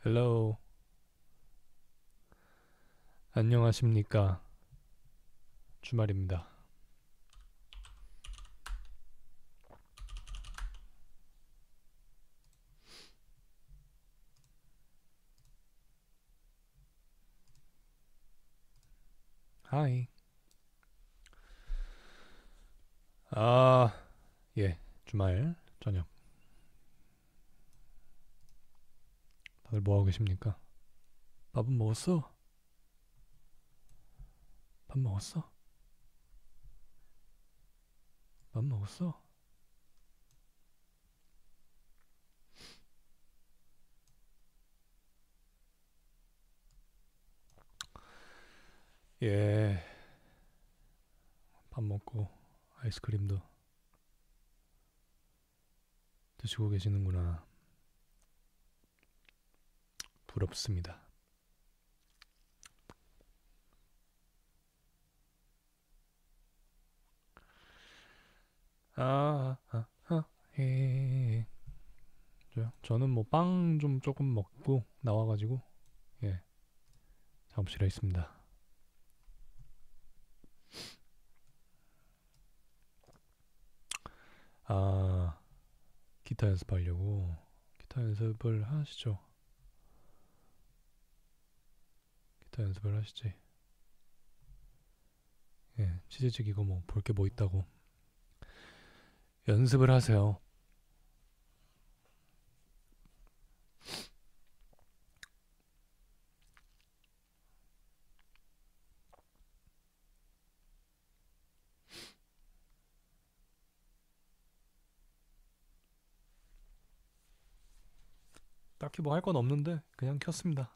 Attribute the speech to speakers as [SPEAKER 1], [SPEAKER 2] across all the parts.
[SPEAKER 1] 헬로우. 안녕하십니까. 주말입니다. 하이. 아, 예. 주말 저녁. 다들 뭐하고 계십니까? 밥은 먹었어? 밥 먹었어? 밥 먹었어? 예. 밥 먹고 아이스크림도 드시고 계시는구나. 부럽습니다. 예. 저는 뭐 빵 좀 조금 먹고 나와가지고, 예. 작업실에 있습니다. 아, 기타 연습하려고. 기타 연습을 하시죠. 기타 연습을 하시지. 예, 치즈직 이거 뭐 볼 게 뭐 있다고. 연습을 하세요. 딱히 뭐 할 건 없는데 그냥 켰습니다.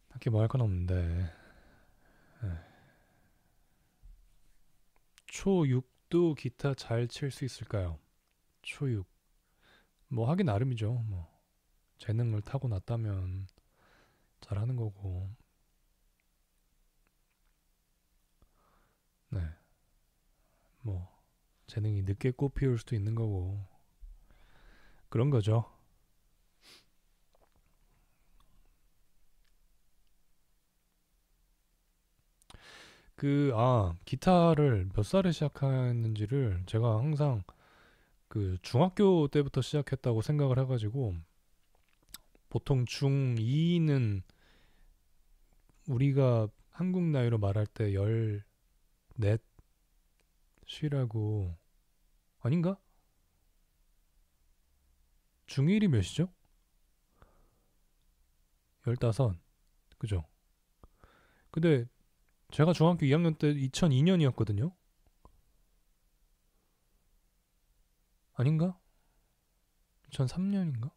[SPEAKER 1] 딱히 뭐 할 건 없는데. 예. 초6도 기타 잘 칠 수 있을까요? 초6. 뭐 하기 나름이죠. 뭐 재능을 타고났다면 잘하는 거고. 네. 뭐 재능이 늦게 꽃 피울 수도 있는 거고. 그런 거죠. 기타를 몇 살에 시작했는지를 제가 항상 그 중학교 때부터 시작했다고 생각을 해가지고, 보통 중2는 우리가 한국 나이로 말할 때 14, 쉬라고. 아닌가? 중1이 몇이죠? 15. 그죠? 근데 제가 중학교 2학년 때 2002년이었거든요? 아닌가? 2003년인가?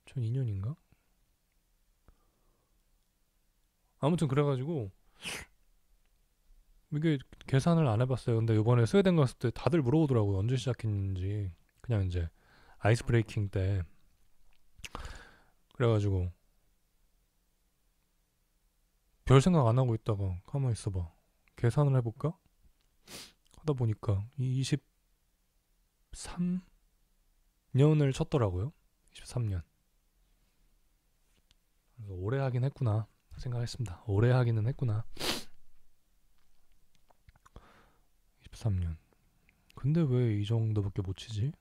[SPEAKER 1] 2002년인가? 아무튼 그래가지고 이게 계산을 안 해봤어요. 근데 이번에 스웨덴 갔을 때 다들 물어보더라고요. 언제 시작했는지. 그냥 이제 아이스 브레이킹 때. 그래가지고 별 생각 안 하고 있다가 가만히 있어봐. 계산을 해볼까? 하다 보니까 23년을 쳤더라고요. 23년. 그래서 오래 하긴 했구나 생각했습니다. 오래 하기는 했구나. 23년. 근데 왜 이 정도밖에 못 치지?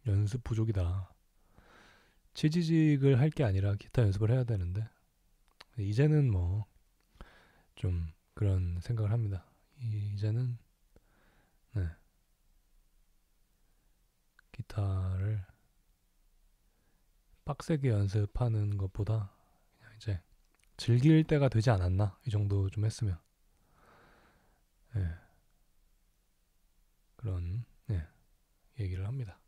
[SPEAKER 1] 연습 부족이다. 치지직을 할 게 아니라 기타 연습을 해야 되는데, 이제는 뭐 좀 그런 생각을 합니다. 이제는, 네, 기타를 빡세게 연습하는 것보다 그냥 이제 즐길 때가 되지 않았나, 이 정도 좀 했으면. 예, 그런, 예, 얘기를 합니다.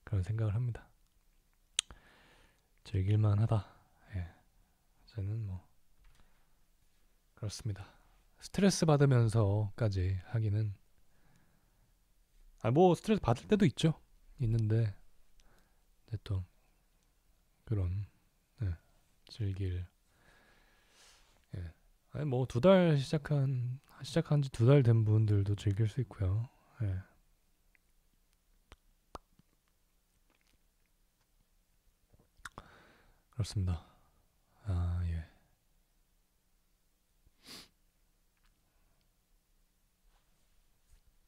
[SPEAKER 1] 그런 생각을 합니다. 즐길만 하다. 예, 저는 뭐 그렇습니다. 스트레스 받으면서까지 하기는, 뭐 스트레스 받을 때도 있죠. 있는데 이제 또 그런, 예, 즐길, 예. 아니 뭐 두 달 시작한 지 2달 된 분들도 즐길 수 있고요. 예. 그렇습니다. 아, 예.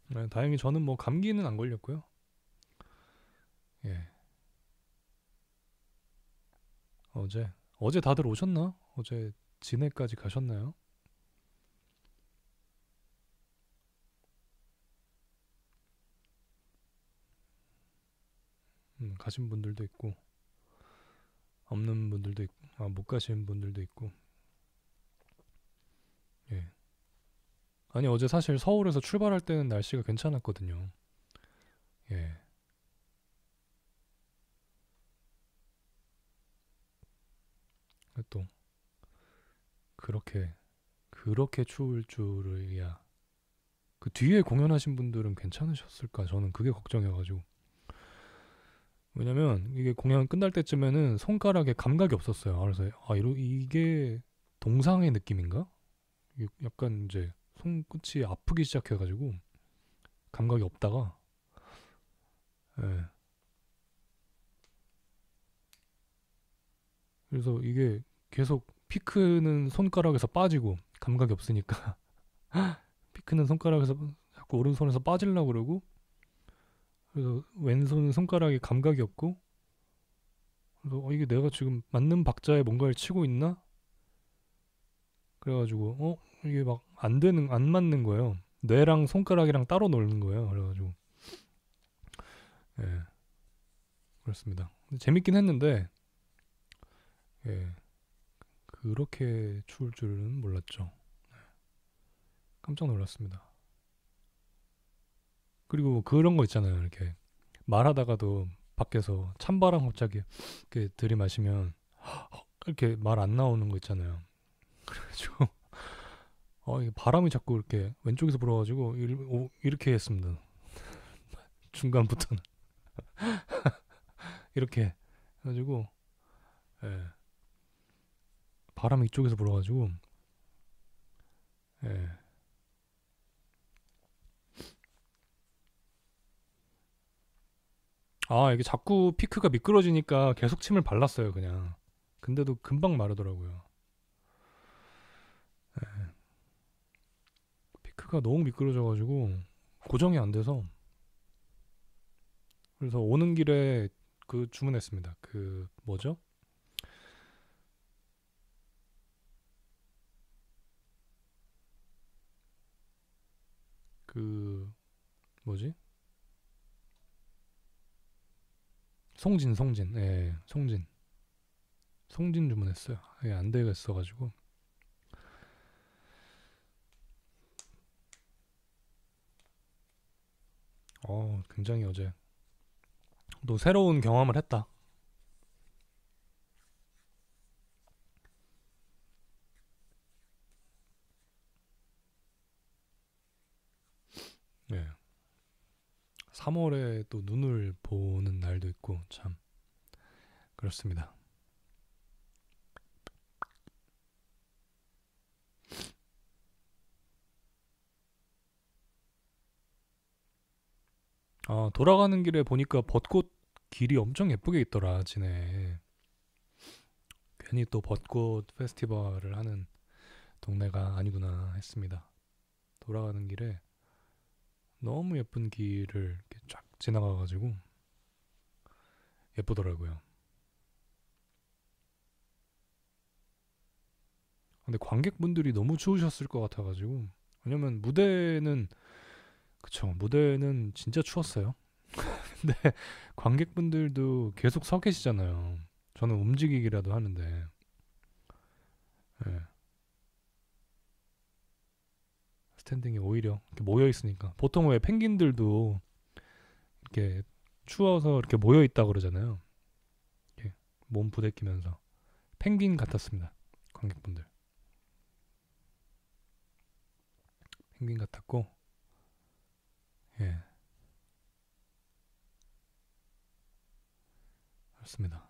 [SPEAKER 1] 네, 다행히 저는 뭐 감기는 안 걸렸고요. 예. 어제 다들 오셨나? 어제 진해까지 가셨나요? 가신 분들도 있고 없는 분들도 있고 못 가신 분들도 있고. 예. 아니 어제 사실 서울에서 출발할 때는 날씨가 괜찮았거든요. 예. 또 그렇게 그렇게 추울 줄이야. 그 뒤에 공연하신 분들은 괜찮으셨을까? 저는 그게 걱정이어가지고. 왜냐면 이게 공연 끝날 때쯤에는 손가락에 감각이 없었어요. 그래서 이게 동상의 느낌인가? 약간 이제 손끝이 아프기 시작해가지고 감각이 없다가 예. 그래서 이게 계속 피크는 손가락에서 빠지고 감각이 없으니까 피크는 손가락에서 자꾸 오른손에서 빠지려고 그러고 그래서 왼손 손가락에 감각이 없고 그래서 이게 내가 지금 맞는 박자에 뭔가를 치고 있나? 그래가지고 이게 막 안 맞는 거예요. 뇌랑 손가락이랑 따로 놀는 거예요. 그래가지고 예 그렇습니다. 재밌긴 했는데 예 그렇게 추울 줄은 몰랐죠. 깜짝 놀랐습니다. 그리고 그런 거 있잖아요. 이렇게 말하다가도 밖에서 찬바람 갑자기 이렇게 들이마시면 이렇게 말 안 나오는 거 있잖아요. 그래가지고 이게 바람이 자꾸 이렇게 왼쪽에서 불어가지고 이렇게 했습니다. 중간부터는 이렇게 해가지고 예, 바람이 이쪽에서 불어가지고 예. 이게 자꾸 피크가 미끄러지니까 계속 침을 발랐어요 그냥. 근데도 금방 마르더라고요. 피크가 너무 미끄러져가지고 고정이 안 돼서 그래서 오는 길에 그 주문했습니다. 그 뭐죠? 그 뭐지? 송진. 예, 송진 주문했어요. 이게 안 되겠어가지고. 굉장히 어제 또 새로운 경험을 했다. 예. 3월에 또 눈을 보는 날도 있고 참 그렇습니다. 돌아가는 길에 보니까 벚꽃 길이 엄청 예쁘게 있더라, 진해. 괜히 또 벚꽃 페스티벌을 하는 동네가 아니구나 했습니다. 돌아가는 길에 너무 예쁜 길을 이렇게 쫙 지나가가지고 예쁘더라고요. 근데 관객분들이 너무 추우셨을 것 같아가지고 왜냐면 무대는 그쵸 무대는 진짜 추웠어요. 근데 관객분들도 계속 서 계시잖아요. 저는 움직이기라도 하는데 예, 스탠딩이 오히려 이렇게 모여 있으니까 보통 왜 펭귄들도 이렇게 추워서 이렇게 모여 있다 그러잖아요. 이렇게 몸 부대끼면서 펭귄 같았습니다. 관객분들 펭귄 같았고 예 그렇습니다.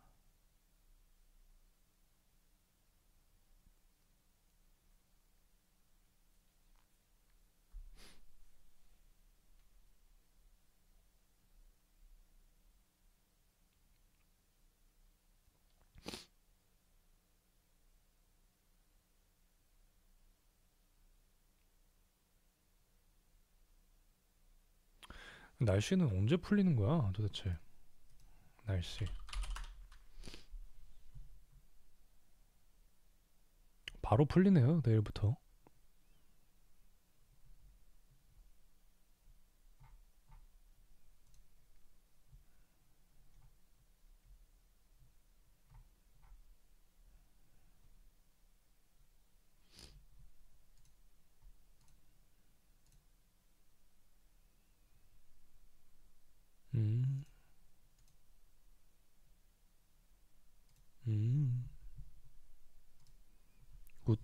[SPEAKER 1] 날씨는 언제 풀리는 거야 도대체? 날씨 바로 풀리네요 내일부터. 음, 음, 굿.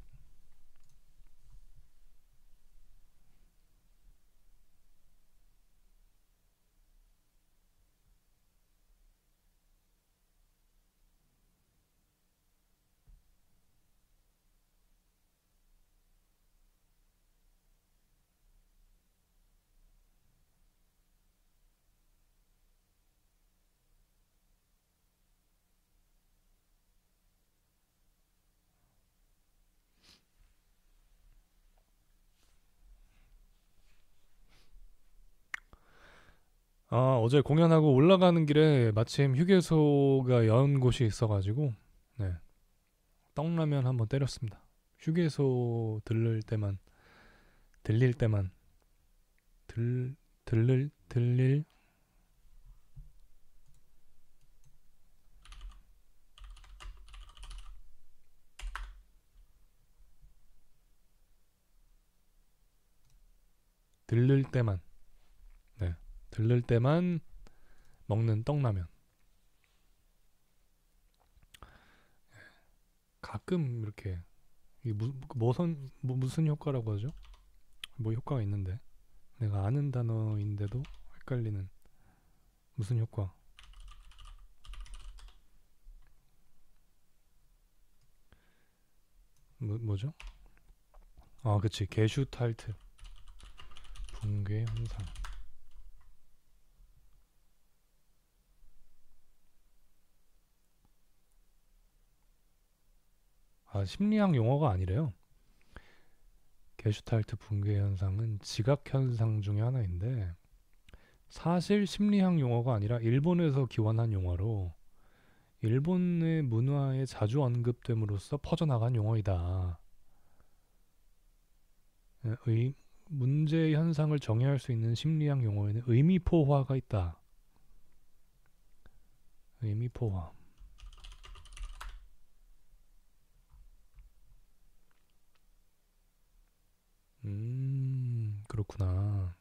[SPEAKER 1] 아 어제 공연하고 올라가는 길에 마침 휴게소가 연 곳이 있어가지고 네 떡라면 한번 때렸습니다. 휴게소 들릴 때만 들릴 들를 때만 네 들를 때만 먹는 떡라면. 가끔 이렇게 이게 무슨 효과라고 하죠? 뭐 효과가 있는데 내가 아는 단어인데도 헷갈리는 무슨 효과? 뭐죠? 아, 그치. 게슈탈트 붕괴 현상. 아, 심리학 용어가 아니래요. 게슈탈트 붕괴 현상은 지각 현상 중에 하나인데 사실 심리학 용어가 아니라 일본에서 기원한 용어로 일본의 문화에 자주 언급됨으로써 퍼져나간 용어이다. 문제 현상을 정의할 수 있는 심리학 용어에는 의미포화가 있다. 의미포화. 그렇구나.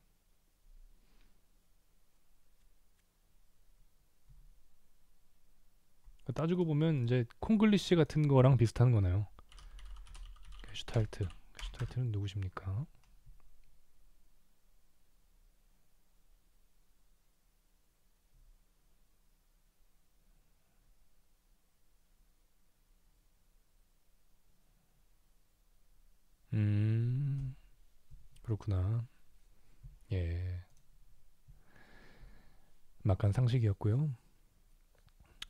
[SPEAKER 1] 따지고 보면 이제 콩글리시 같은 거랑 비슷한 거네요. 게슈탈트는 누구십니까? 음, 그렇구나. 예, 막간 상식이었고요.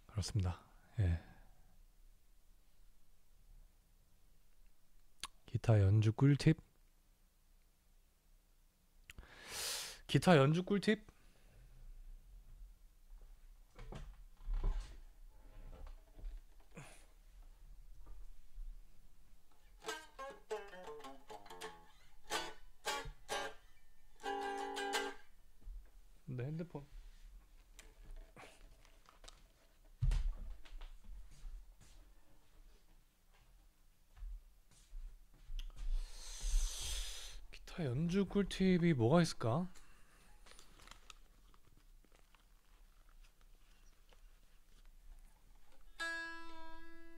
[SPEAKER 1] 그렇습니다. 예, 기타 연주 꿀팁? 기타 연주 꿀팁? 내 핸드폰. 기타 연주 꿀팁이 뭐가 있을까?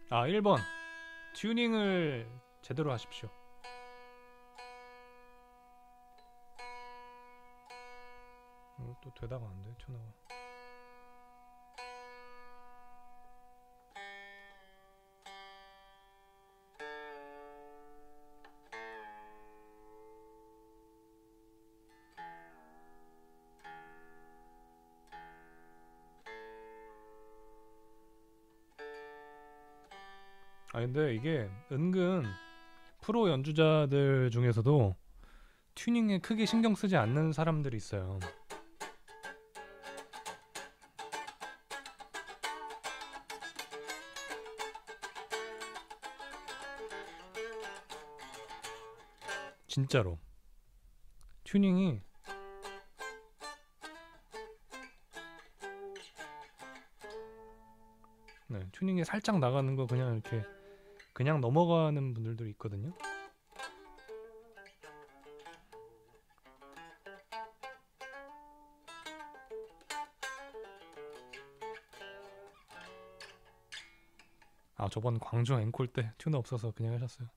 [SPEAKER 1] 아, 1번. 튜닝을 제대로 하십시오. 또 되다가 안 돼, 튜너가. 아, 근데 이게 은근 프로 연주자들 중에서도 튜닝에 크게 신경 쓰지 않는 사람들이 있어요. 진짜로 튜닝이 네, 튜닝이 살짝 나가는 거 그냥 이렇게 그냥 넘어가는 분들도 있거든요. 아, 저번 광주 앵콜 때 튜너 없어서 그냥 하셨어요.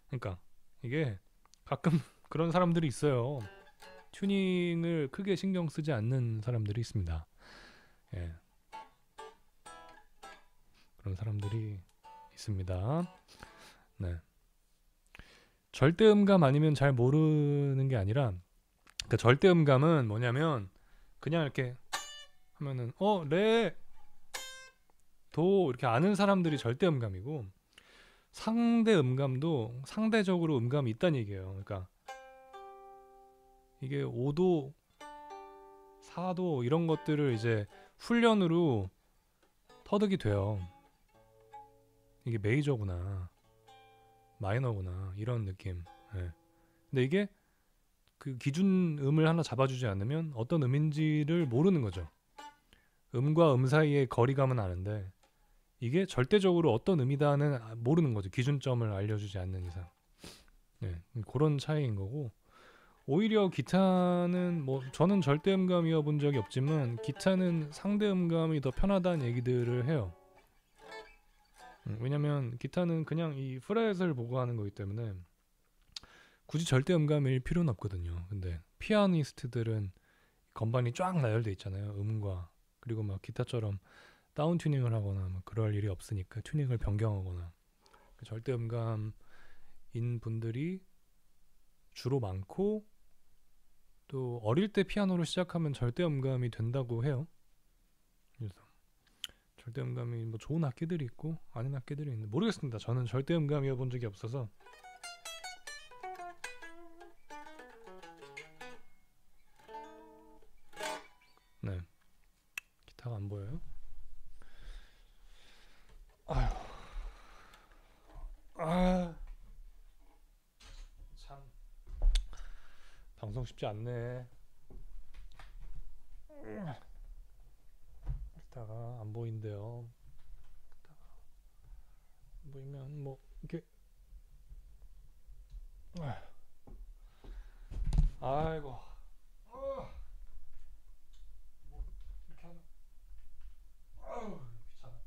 [SPEAKER 1] 그러니까 이게 가끔 그런 사람들이 있어요. 튜닝을 크게 신경 쓰지 않는 사람들이 있습니다. 예, 그런 사람들이 있습니다. 네. 절대음감 아니면 잘 모르는 게 아니라, 그 절대음감은 뭐냐면 그냥 이렇게 하면은 레, 도 이렇게 아는 사람들이 절대음감이고, 상대음감도 상대적으로 음감이 있다는 얘기예요. 그러니까 이게 5도, 4도 이런 것들을 이제 훈련으로 터득이 돼요. 이게 메이저구나, 마이너구나, 이런 느낌. 예. 근데 이게 그 기준 음을 하나 잡아주지 않으면 어떤 음인지를 모르는 거죠. 음과 음 사이의 거리감은 아는데 이게 절대적으로 어떤 음이다는 모르는 거죠. 기준점을 알려주지 않는 이상. 네, 그런 차이인 거고, 오히려 기타는 뭐 저는 절대음감 이어본 적이 없지만 기타는 상대음감이 더 편하다는 얘기들을 해요. 왜냐면 기타는 그냥 이 프렛을 보고 하는 거기 때문에 굳이 절대음감일 필요는 없거든요. 근데 피아니스트들은 건반이 쫙 나열돼 있잖아요. 음과, 그리고 막 기타처럼 다운 튜닝을 하거나 막 그럴 일이 없으니까 튜닝을 변경하거나, 절대음감인 분들이 주로 많고, 또 어릴 때 피아노를 시작하면 절대음감이 된다고 해요. 그래서 절대음감이 뭐 좋은 악기들이 있고 아닌 악기들이 있는데 모르겠습니다. 저는 절대음감이어본 적이 없어서. 네, 기타가 안 보여요? 아휴, 참 방송 쉽지 않네. 기타가 안 보인대요. 안 보이면 뭐 이렇게, 아이고, 뭐 이렇게 하면, 아유, 귀찮아.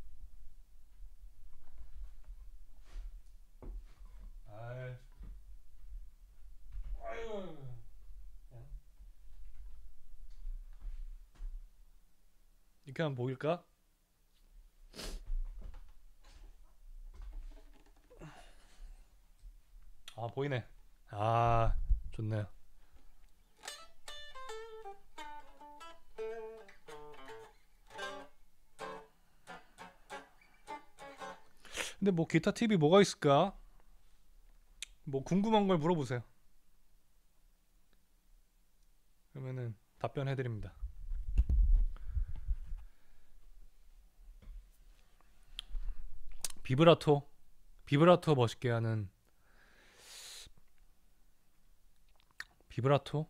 [SPEAKER 1] 아이, 아유, 그냥 이렇게 하면 보일까? 아, 보이네. 아, 좋네요. 근데 뭐 기타 팁이 뭐가 있을까? 뭐 궁금한 걸 물어보세요. 그러면은 답변해드립니다. 비브라토, 비브라토 멋있게 하는, 비브라토,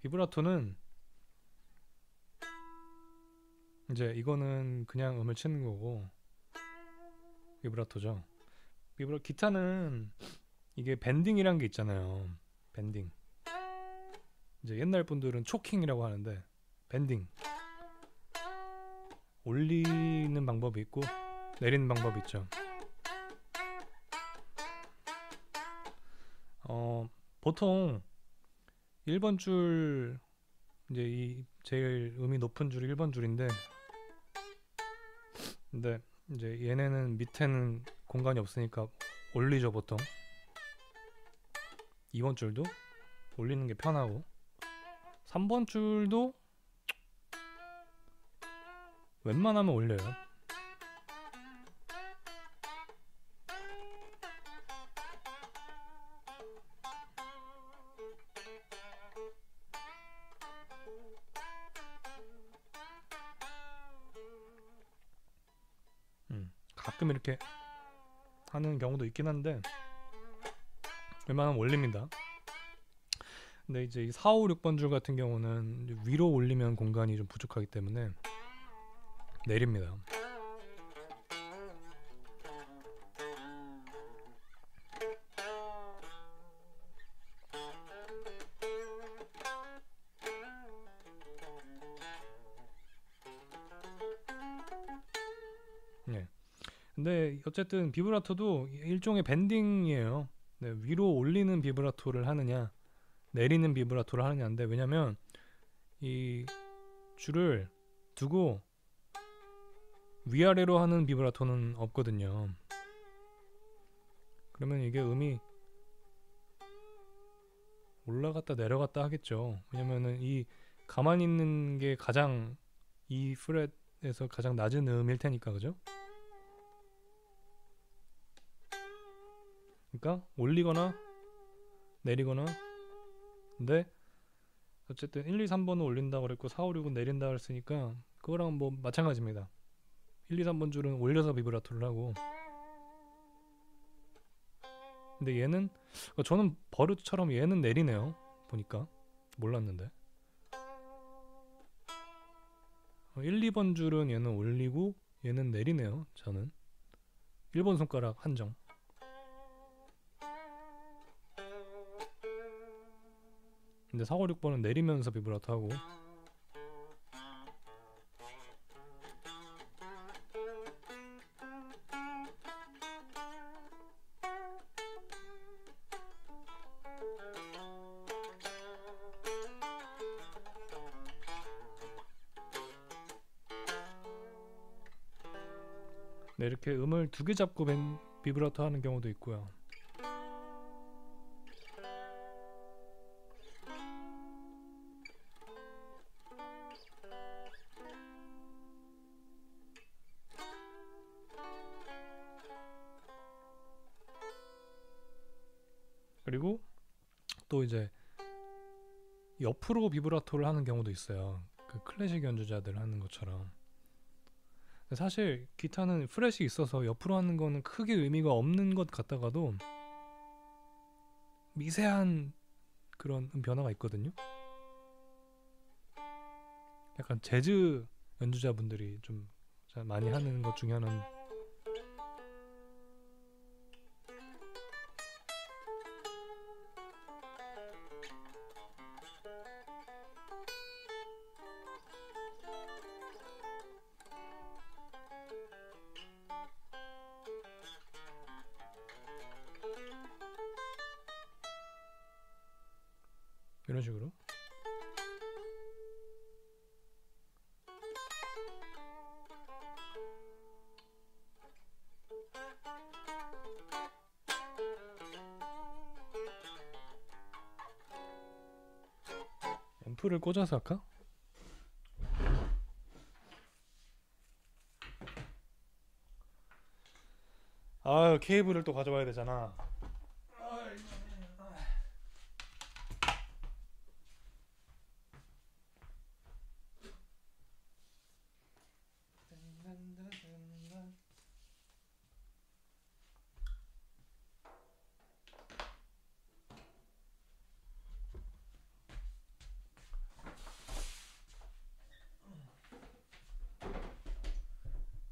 [SPEAKER 1] 비브라토는 이제 이거는 그냥 음을 치는 거고, 비브라토죠. 기타는 이게 밴딩이란 게 있잖아요. 밴딩. 이제 옛날 분들은 초킹이라고 하는데, 밴딩. 올리는 방법이 있고 내리는 방법이 있죠. 보통 1번 줄, 이제 이 제일 음이 높은 줄이 1번 줄인데, 근데 이제 얘네는 밑에는 공간이 없으니까 올리죠 보통. 2번 줄도 올리는 게 편하고, 3번 줄도 웬만하면 올려요. 가끔 이렇게 하는 경우도 있긴 한데, 웬만하면 올립니다. 근데 이제 이 4, 5, 6번 줄 같은 경우는 위로 올리면 공간이 좀 부족하기 때문에 내립니다. 네. 근데 어쨌든 비브라토도 일종의 밴딩이에요. 네, 위로 올리는 비브라토를 하느냐 내리는 비브라토를 하느냐인데, 왜냐면 이 줄을 두고 위아래로 하는 비브라토는 없거든요. 그러면 이게 음이 올라갔다 내려갔다 하겠죠. 왜냐면은 이 가만히 있는 게 가장 이 프렛에서 가장 낮은 음일 테니까, 그죠? 그러니까 올리거나 내리거나. 근데 어쨌든 1, 2, 3번은 올린다고 그랬고 4, 5, 6은 내린다고 그랬으니까 그거랑 뭐 마찬가지입니다. 1, 2, 3번 줄은 올려서 비브라토를 하고, 근데 얘는 저는 버릇처럼 얘는 내리네요. 보니까 몰랐는데 1, 2번 줄은 얘는 올리고 얘는 내리네요. 저는 1번 손가락 한정. 근데 4, 5, 6번은 내리면서 비브라토 하고. 네, 이렇게 음을 두 개 잡고 비브라토 하는 경우도 있고요. 그리고 또 이제 옆으로 비브라토를 하는 경우도 있어요. 그 클래식 연주자들 하는 것처럼. 근데 사실 기타는 프렛이 있어서 옆으로 하는 거는 크게 의미가 없는 것 같다가도 미세한 그런 변화가 있거든요. 약간 재즈 연주자분들이 좀 많이 하는 것 중에 하나는 이런 식으로. 앰프를 꽂아서 할까? 아유, 케이블을 또 가져와야 되잖아.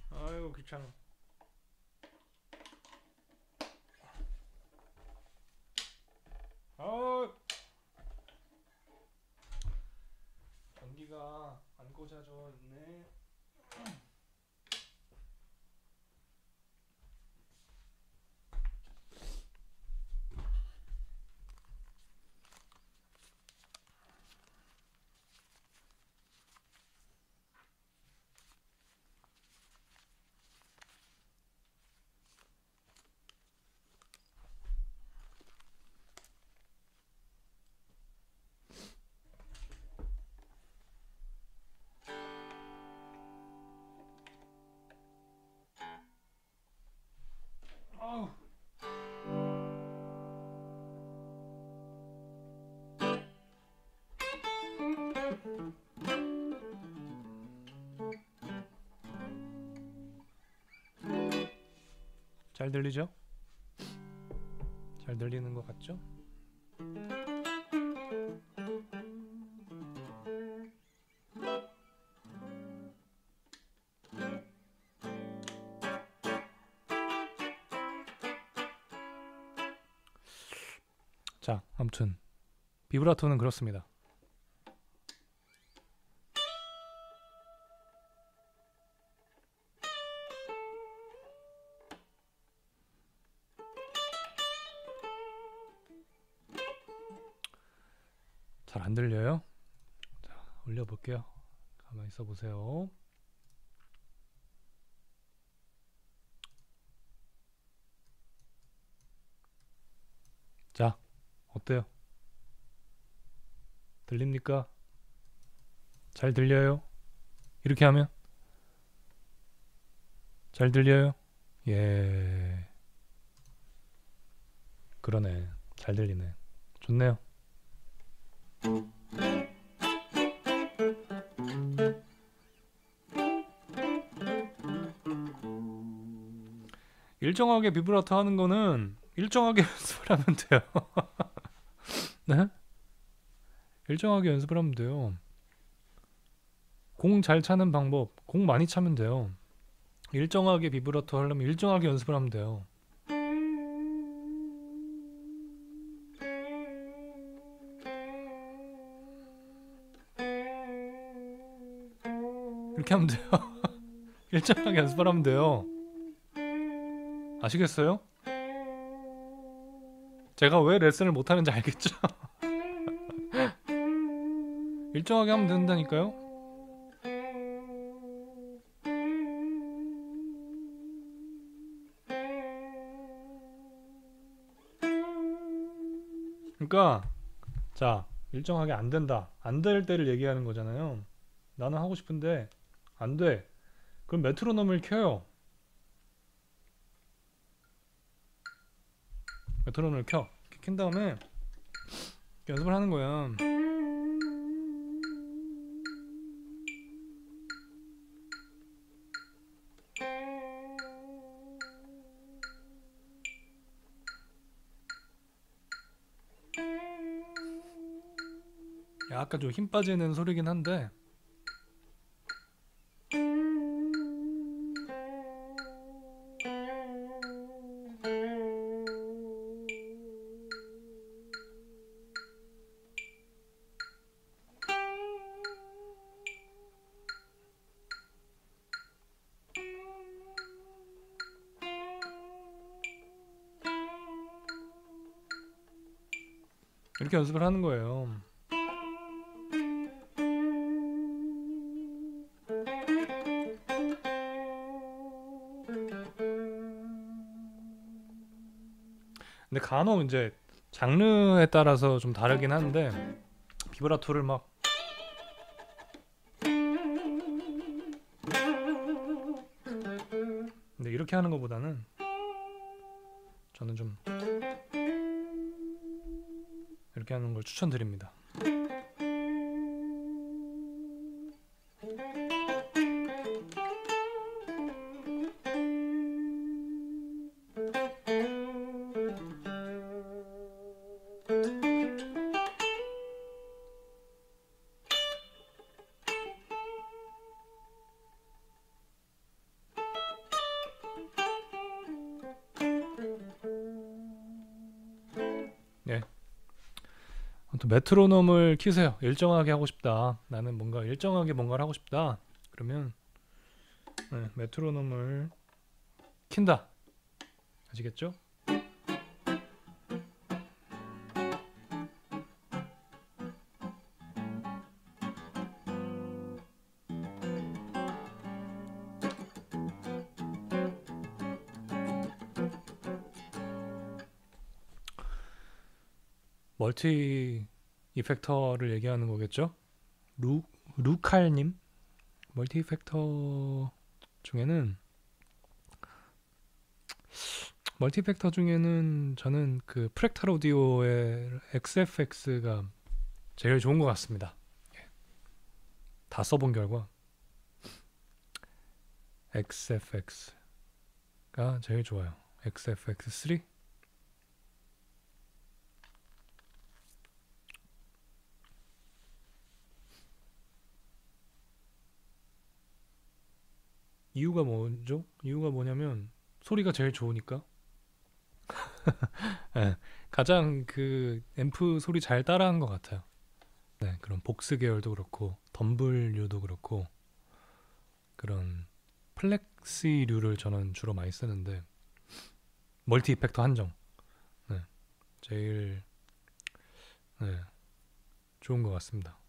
[SPEAKER 1] 아이고 귀찮아. 아, 전기가 안 꽂아져 있네. 아우. 잘 들리죠? 잘 들리는 것 같죠? 자, 아무튼 비브라토는 그렇습니다. 잘 안 들려요? 자, 올려볼게요. 가만히 있어 보세요. 자, 어때요? 들립니까? 잘 들려요? 이렇게 하면? 잘 들려요? 예, 그러네. 잘 들리네. 좋네요. 일정하게 비브라토 하는 거는 일정하게 연습을 하면 돼요. 네? 일정하게 연습을 하면 돼요. 공 잘 차는 방법, 공 많이 차면 돼요. 일정하게 비브라토 하려면 일정하게 연습을 하면 돼요. 이렇게 하면 돼요. 일정하게 연습을 하면 돼요. 아시겠어요? 제가 왜 레슨을 못하는지 알겠죠? 일정하게 하면 된다니까요. 그러니까 자, 일정하게 안 된다. 안 될 때를 얘기하는 거잖아요. 나는 하고 싶은데 안 돼. 그럼 메트로놈을 켜요. 메트로놈을 켜. 킨 다음에 연습을 하는 거야. 약간 좀 힘 빠지는 소리긴 한데 이렇게 연습을 하는 거예요. 근데 간혹 이제 장르에 따라서 좀 다르긴 한데 비브라토를 막 근데 이렇게 하는 것보다는 저는 좀 이렇게 하는 걸 추천드립니다. 네. 아무튼 메트로놈을 키세요. 일정하게 하고 싶다. 나는 뭔가 일정하게 뭔가를 하고 싶다. 그러면 네, 메트로놈을 킨다. 아시겠죠? 멀티 이펙터를 얘기하는 거겠죠? 루칼님? 멀티 이펙터 중에는 멀티 이펙터 중에는 저는 그 프랙탈 오디오의 XFX가 제일 좋은 것 같습니다. 다 써본 결과 XFX가 제일 좋아요. XFX3 이유가 뭐죠? 이유가 뭐냐면 소리가 제일 좋으니까. 예, 가장 그 앰프 소리 잘 따라한 것 같아요. 네, 그런 복스 계열도 그렇고 덤블류도 그렇고 그런 플렉시류를 저는 주로 많이 쓰는데 멀티 이펙터 한정. 네, 제일 네, 좋은 것 같습니다.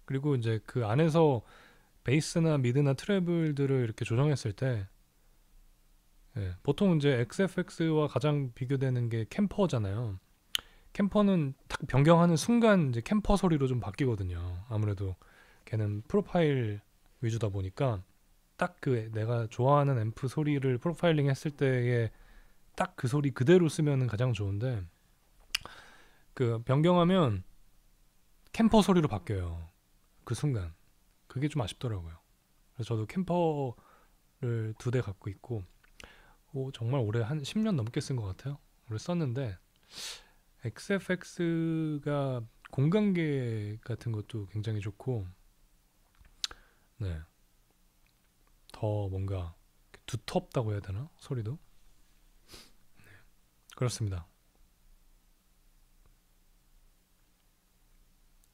[SPEAKER 1] 그리고 이제 그 안에서 베이스나 미드나 트래블들을 이렇게 조정했을 때 보통 이제 XFX와 가장 비교되는 게 캠퍼잖아요. 캠퍼는 딱 변경하는 순간 이제 캠퍼 소리로 좀 바뀌거든요. 아무래도 걔는 프로파일 위주다 보니까 딱 그 내가 좋아하는 앰프 소리를 프로파일링 했을 때에 딱 그 소리 그대로 쓰면은 가장 좋은데 그 변경하면 캠퍼 소리로 바뀌어요. 그 순간. 그게 좀 아쉽더라고요. 그래서 저도 캠퍼를 2대 갖고 있고 정말 오래 한 10년 넘게 쓴 것 같아요. 오래 썼는데 XFX가 공간계 같은 것도 굉장히 좋고 네. 더 뭔가 두텁다고 해야 되나? 소리도? 그렇습니다.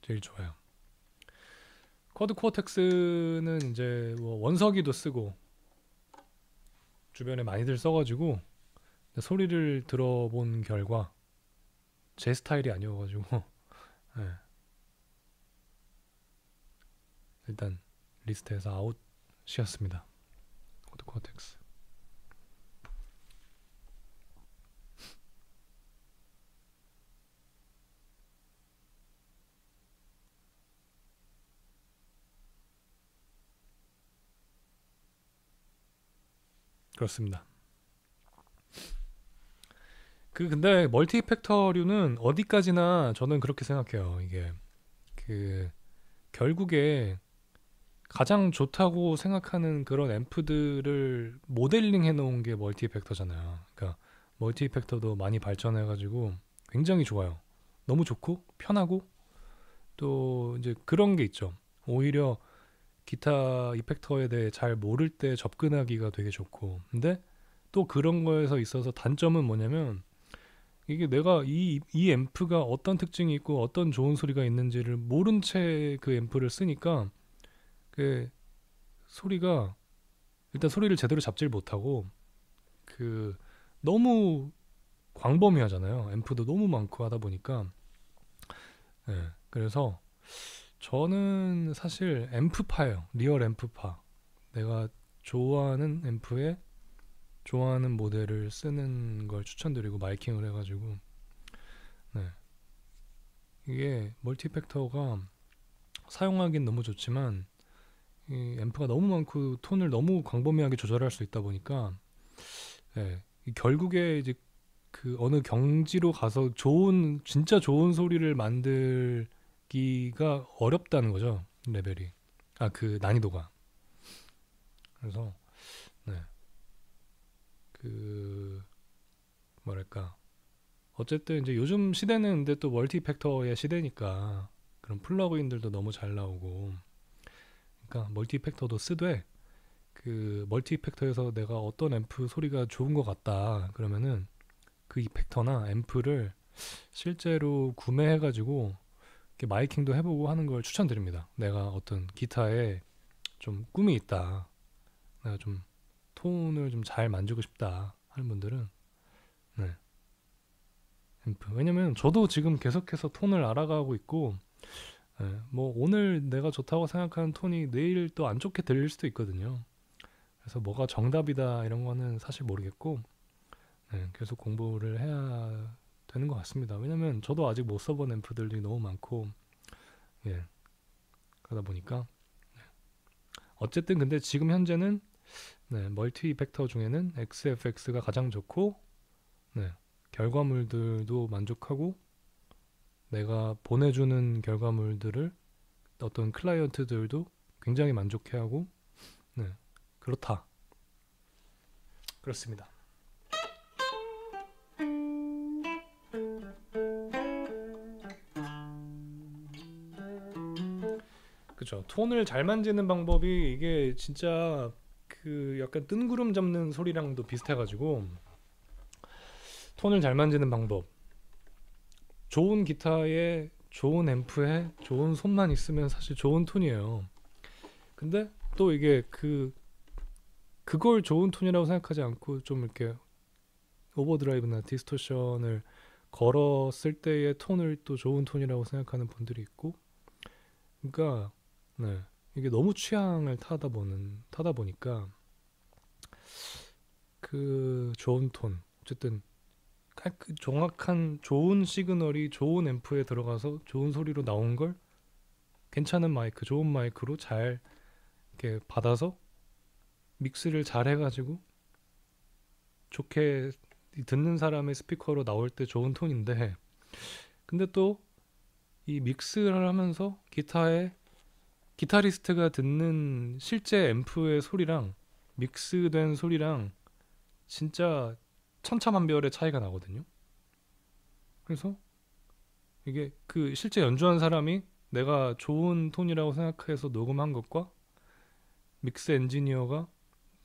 [SPEAKER 1] 제일 좋아요. 쿼드 코어텍스는 이제 뭐 원석이도 쓰고 주변에 많이들 써가지고 소리를 들어본 결과 제 스타일이 아니어가지고 네. 일단 리스트에서 아웃이었습니다. 쿼드 코어텍스. 그렇습니다. 근데 멀티 이펙터류는 어디까지나 저는 그렇게 생각해요. 이게 그 결국에 가장 좋다고 생각하는 그런 앰프들을 모델링 해놓은 게 멀티 이펙터잖아요. 그러니까 멀티 이펙터도 많이 발전해가지고 굉장히 좋아요. 너무 좋고 편하고 또 이제 그런 게 있죠. 오히려 기타 이펙터에 대해 잘 모를 때 접근하기가 되게 좋고 근데 또 그런 거에서 있어서 단점은 뭐냐면 이게 내가 이 앰프가 어떤 특징이 있고 어떤 좋은 소리가 있는지를 모른 채 그 앰프를 쓰니까 그 소리가 일단 소리를 제대로 잡질 못하고 그 너무 광범위하잖아요. 앰프도 너무 많고 하다 보니까 그래서 저는 사실 앰프파예요. 리얼 앰프파. 내가 좋아하는 앰프에 좋아하는 모델을 쓰는 걸 추천드리고 마이킹을 해가지고 이게 멀티 이펙터가 사용하긴 너무 좋지만 이 앰프가 너무 많고 톤을 너무 광범위하게 조절할 수 있다 보니까 결국에 이제 그 어느 경지로 가서 진짜 좋은 소리를 만들기가 어렵다는 거죠. 레벨이. 그 난이도가. 그래서 그 뭐랄까 어쨌든 이제 요즘 시대는 근데 또 멀티 이펙터의 시대니까 그런 플러그인들도 너무 잘 나오고 그러니까 멀티 이펙터도 쓰되 그 멀티 이펙터에서 내가 어떤 앰프 소리가 좋은 것 같다 그러면은 그 이펙터나 앰프를 실제로 구매해가지고 이렇게 마이킹도 해보고 하는 걸 추천드립니다. 내가 어떤 기타에 좀 꿈이 있다. 내가 좀 톤을 좀 잘 만지고 싶다 하는 분들은 앰프. 왜냐면 저도 지금 계속해서 톤을 알아가고 있고 뭐 오늘 내가 좋다고 생각하는 톤이 내일 또 안 좋게 들릴 수도 있거든요. 그래서 뭐가 정답이다 이런 거는 사실 모르겠고 계속 공부를 해야 되는 것 같습니다. 왜냐면 저도 아직 못 써본 앰프들이 너무 많고 그러다 보니까 어쨌든 근데 지금 현재는 멀티 이펙터 중에는 XFX가 가장 좋고 결과물들도 만족하고 내가 보내주는 결과물들을 어떤 클라이언트들도 굉장히 만족해하고 그렇다. 그렇습니다. 그죠. 톤을 잘 만지는 방법이 이게 진짜 그 약간 뜬구름 잡는 소리랑도 비슷해가지고 톤을 잘 만지는 방법. 좋은 기타에 좋은 앰프에 좋은 손만 있으면 사실 좋은 톤이에요. 근데 또 이게 그걸 좋은 톤이라고 생각하지 않고 좀 이렇게 오버드라이브나 디스토션을 걸었을 때의 톤을 또 좋은 톤이라고 생각하는 분들이 있고, 그러니까 네, 이게 너무 취향을 타다 보니까 그 좋은 톤, 어쨌든 그 정확한 좋은 시그널이 좋은 앰프에 들어가서 좋은 소리로 나온 걸 괜찮은 마이크, 좋은 마이크로 잘 이렇게 받아서 믹스를 잘 해가지고 좋게 듣는 사람의 스피커로 나올 때 좋은 톤인데, 근데 또 이 믹스를 하면서 기타리스트가 듣는 실제 앰프의 소리랑 믹스된 소리랑 진짜 천차만별의 차이가 나거든요. 그래서 이게 그 실제 연주한 사람이 내가 좋은 톤이라고 생각해서 녹음한 것과 믹스 엔지니어가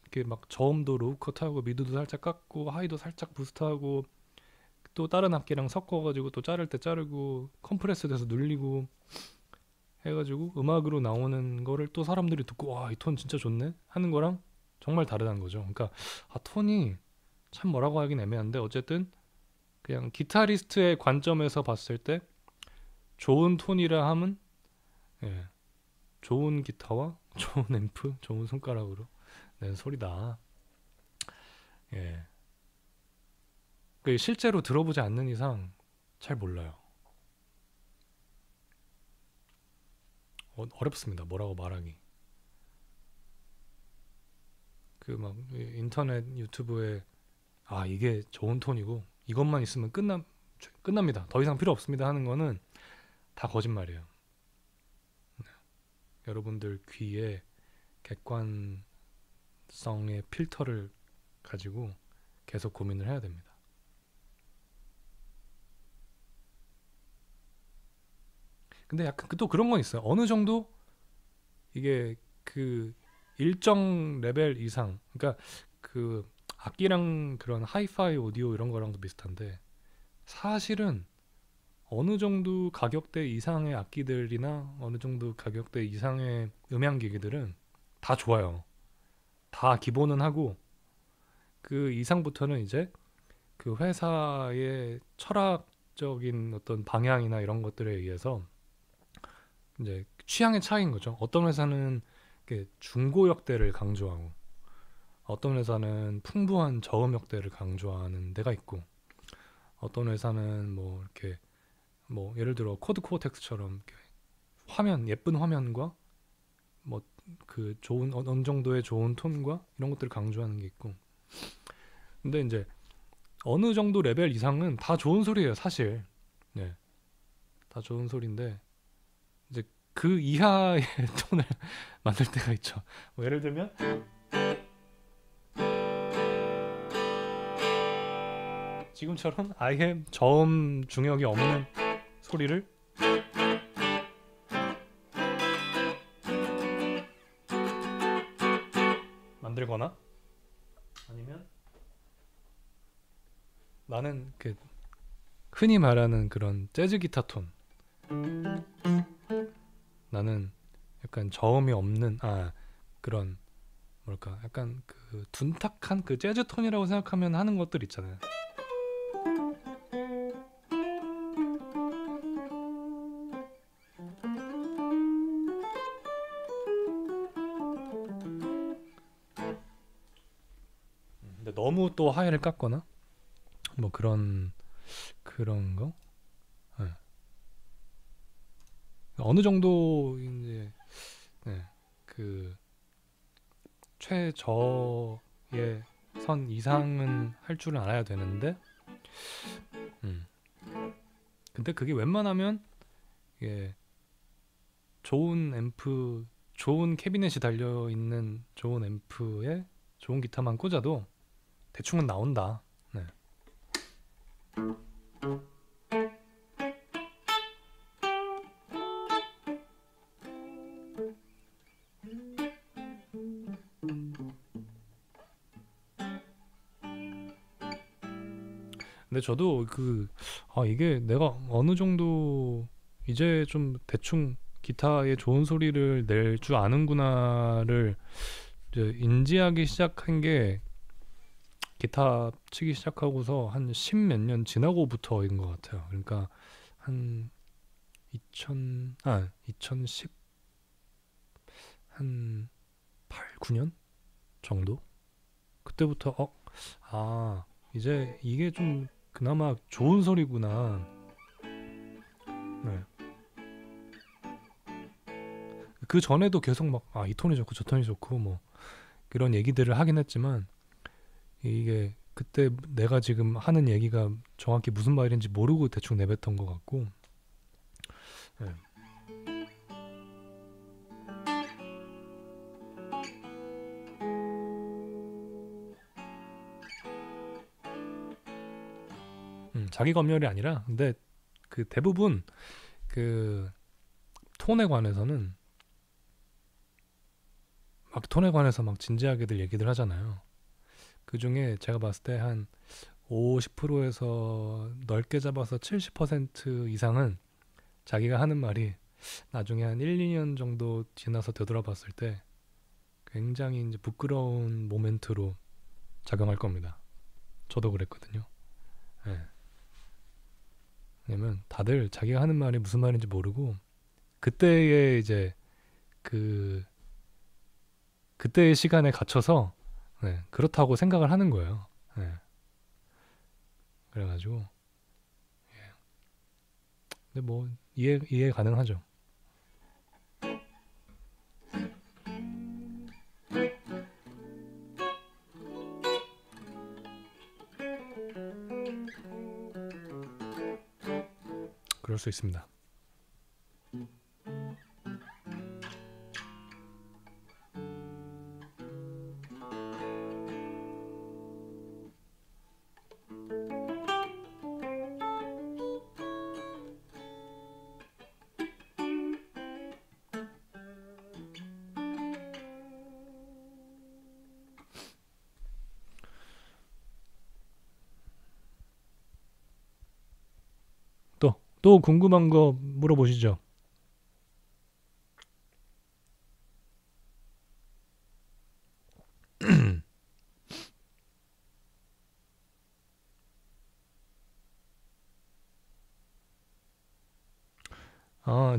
[SPEAKER 1] 이렇게 막 저음도 로우 컷하고 미드도 살짝 깎고 하이도 살짝 부스트하고 또 다른 악기랑 섞어가지고 또 자를 때 자르고 컴프레스 돼서 눌리고 해가지고 음악으로 나오는 거를 또 사람들이 듣고 와, 이 톤 진짜 좋네 하는 거랑 정말 다르다는 거죠. 그러니까 톤이 참 뭐라고 하긴 애매한데 어쨌든 그냥 기타리스트의 관점에서 봤을 때 좋은 톤이라 함은 예, 좋은 기타와 좋은 앰프, 좋은 손가락으로 낸 소리다. 예. 실제로 들어보지 않는 이상 잘 몰라요. 어렵습니다. 뭐라고 말하기. 그 막 인터넷 유튜브에 이게 좋은 톤이고 이것만 있으면 끝납니다. 더 이상 필요 없습니다 하는 거는 다 거짓말이에요. 네. 여러분들 귀에 객관성의 필터를 가지고 계속 고민을 해야 됩니다. 근데 약간 또 그런 건 있어요. 어느 정도 이게 그 일정 레벨 이상, 그러니까 그 악기랑 그런 하이파이 오디오 이런 거랑도 비슷한데 사실은 어느 정도 가격대 이상의 악기들이나 어느 정도 가격대 이상의 음향기기들은 다 좋아요. 다 기본은 하고 그 이상부터는 이제 그 회사의 철학적인 어떤 방향이나 이런 것들에 의해서 이제 취향의 차이인 거죠. 어떤 회사는 중고역대를 강조하고 어떤 회사는 풍부한 저음역대를 강조하는 데가 있고 어떤 회사는 뭐 이렇게 뭐 예를 들어 코드 코어텍스처럼 예쁜 화면과 뭐 그 좋은 어느 정도의 좋은 톤과 이런 것들을 강조하는 게 있고, 근데 이제 어느 정도 레벨 이상은 다 좋은 소리예요, 사실. 네, 다 좋은 소리인데 이제 그 이하의 톤을 만들 때가 있죠. 뭐 예를 들면 지금처럼 아예 저음 중역이 없는 소리를 만들거나 아니면 나는 그 흔히 말하는 그런 재즈 기타 톤, 나는 약간 저음이 없는 그런 뭐랄까 약간 그 둔탁한 그 재즈 톤이라고 생각하면 하는 것들 있잖아요. 근데 너무 또 하이를 깎거나 뭐 그런 거. 네. 어느 정도 이제 네, 그 최저의 선 이상은 할 줄은 알아야 되는데, 근데 그게 웬만하면 이게 좋은 앰프, 좋은 캐비넷이 달려 있는 좋은 앰프에 좋은 기타만 꽂아도 대충은 나온다. 네. 근데 저도 이게 내가 어느 정도 이제 좀 대충 기타의 좋은 소리를 낼 줄 아는구나를 이제 인지하기 시작한 게 기타 치기 시작하고서 한 십 몇 년 지나고부터인 것 같아요. 그러니까 한 2010 한 8, 9년 정도? 그때부터 이제 이게 좀 그나마 좋은 소리구나. 네. 그 전에도 계속 막 이 톤이 좋고 저 톤이 좋고 뭐 그런 얘기들을 하긴 했지만 이게 그때 내가 지금 하는 얘기가 정확히 무슨 말인지 모르고 대충 내뱉은 것 같고. 네. 자기 검열이 아니라 근데 그 대부분 그 톤에 관해서는 막 톤에 관해서 막 진지하게들 얘기들 하잖아요. 그 중에 제가 봤을 때 한 50%에서 넓게 잡아서 70% 이상은 자기가 하는 말이 나중에 한 1, 2년 정도 지나서 되돌아봤을 때 굉장히 이제 부끄러운 모멘트로 작용할 겁니다. 저도 그랬거든요. 예. 왜냐면 다들 자기가 하는 말이 무슨 말인지 모르고 그때의 이제 그 그때의 시간에 갇혀서 그렇다고 생각을 하는 거예요. 예. 그래가지고 근데 뭐 이해 가능하죠. 그럴 수 있습니다. 또 궁금한 거 물어보시죠.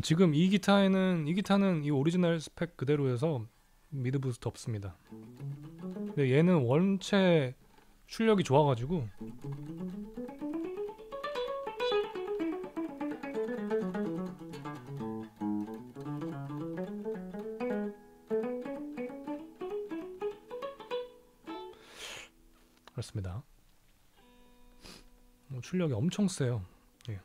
[SPEAKER 1] 지금 이 기타는 이 오리지널 스펙 그대로여서 미드 부스트 없습니다. 근데 얘는 원체 출력이 좋아가지고 그렇습니다. 출력이 엄청 세요. 예.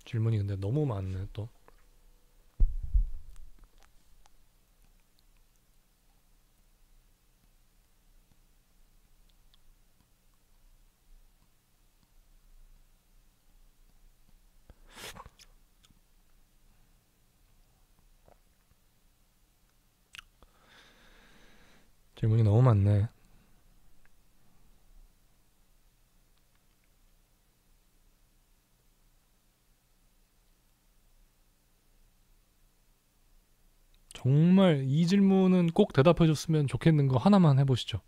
[SPEAKER 1] 질문이 근데 너무 많네 또. 질문이 너무 많네. 정말 이 질문은 꼭 대답해 줬으면 좋겠는 거 하나만 해보시죠.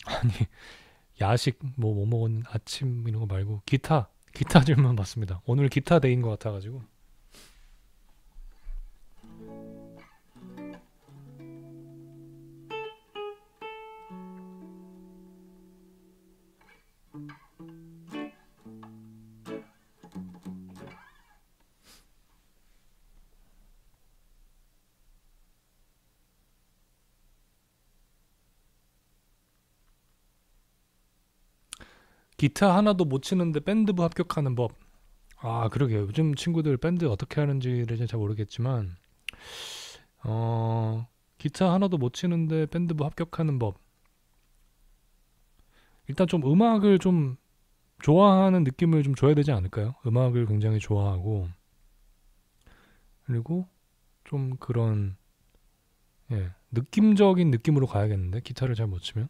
[SPEAKER 1] 아니 야식 뭐 먹은 아침 이런 거 말고 기타 질문 받습니다. 오늘 기타 데이인 것 같아가지고. 기타 하나도 못 치는데 밴드부 합격하는 법. 아, 그러게요. 요즘 친구들 밴드 어떻게 하는지를 잘 모르겠지만, 어, 기타 하나도 못 치는데 밴드부 합격하는 법. 일단 좀 음악을 좀 좋아하는 느낌을 좀 줘야 되지 않을까요? 음악을 굉장히 좋아하고, 그리고 좀 그런, 예, 느낌적인 느낌으로 가야겠는데, 기타를 잘 못 치면?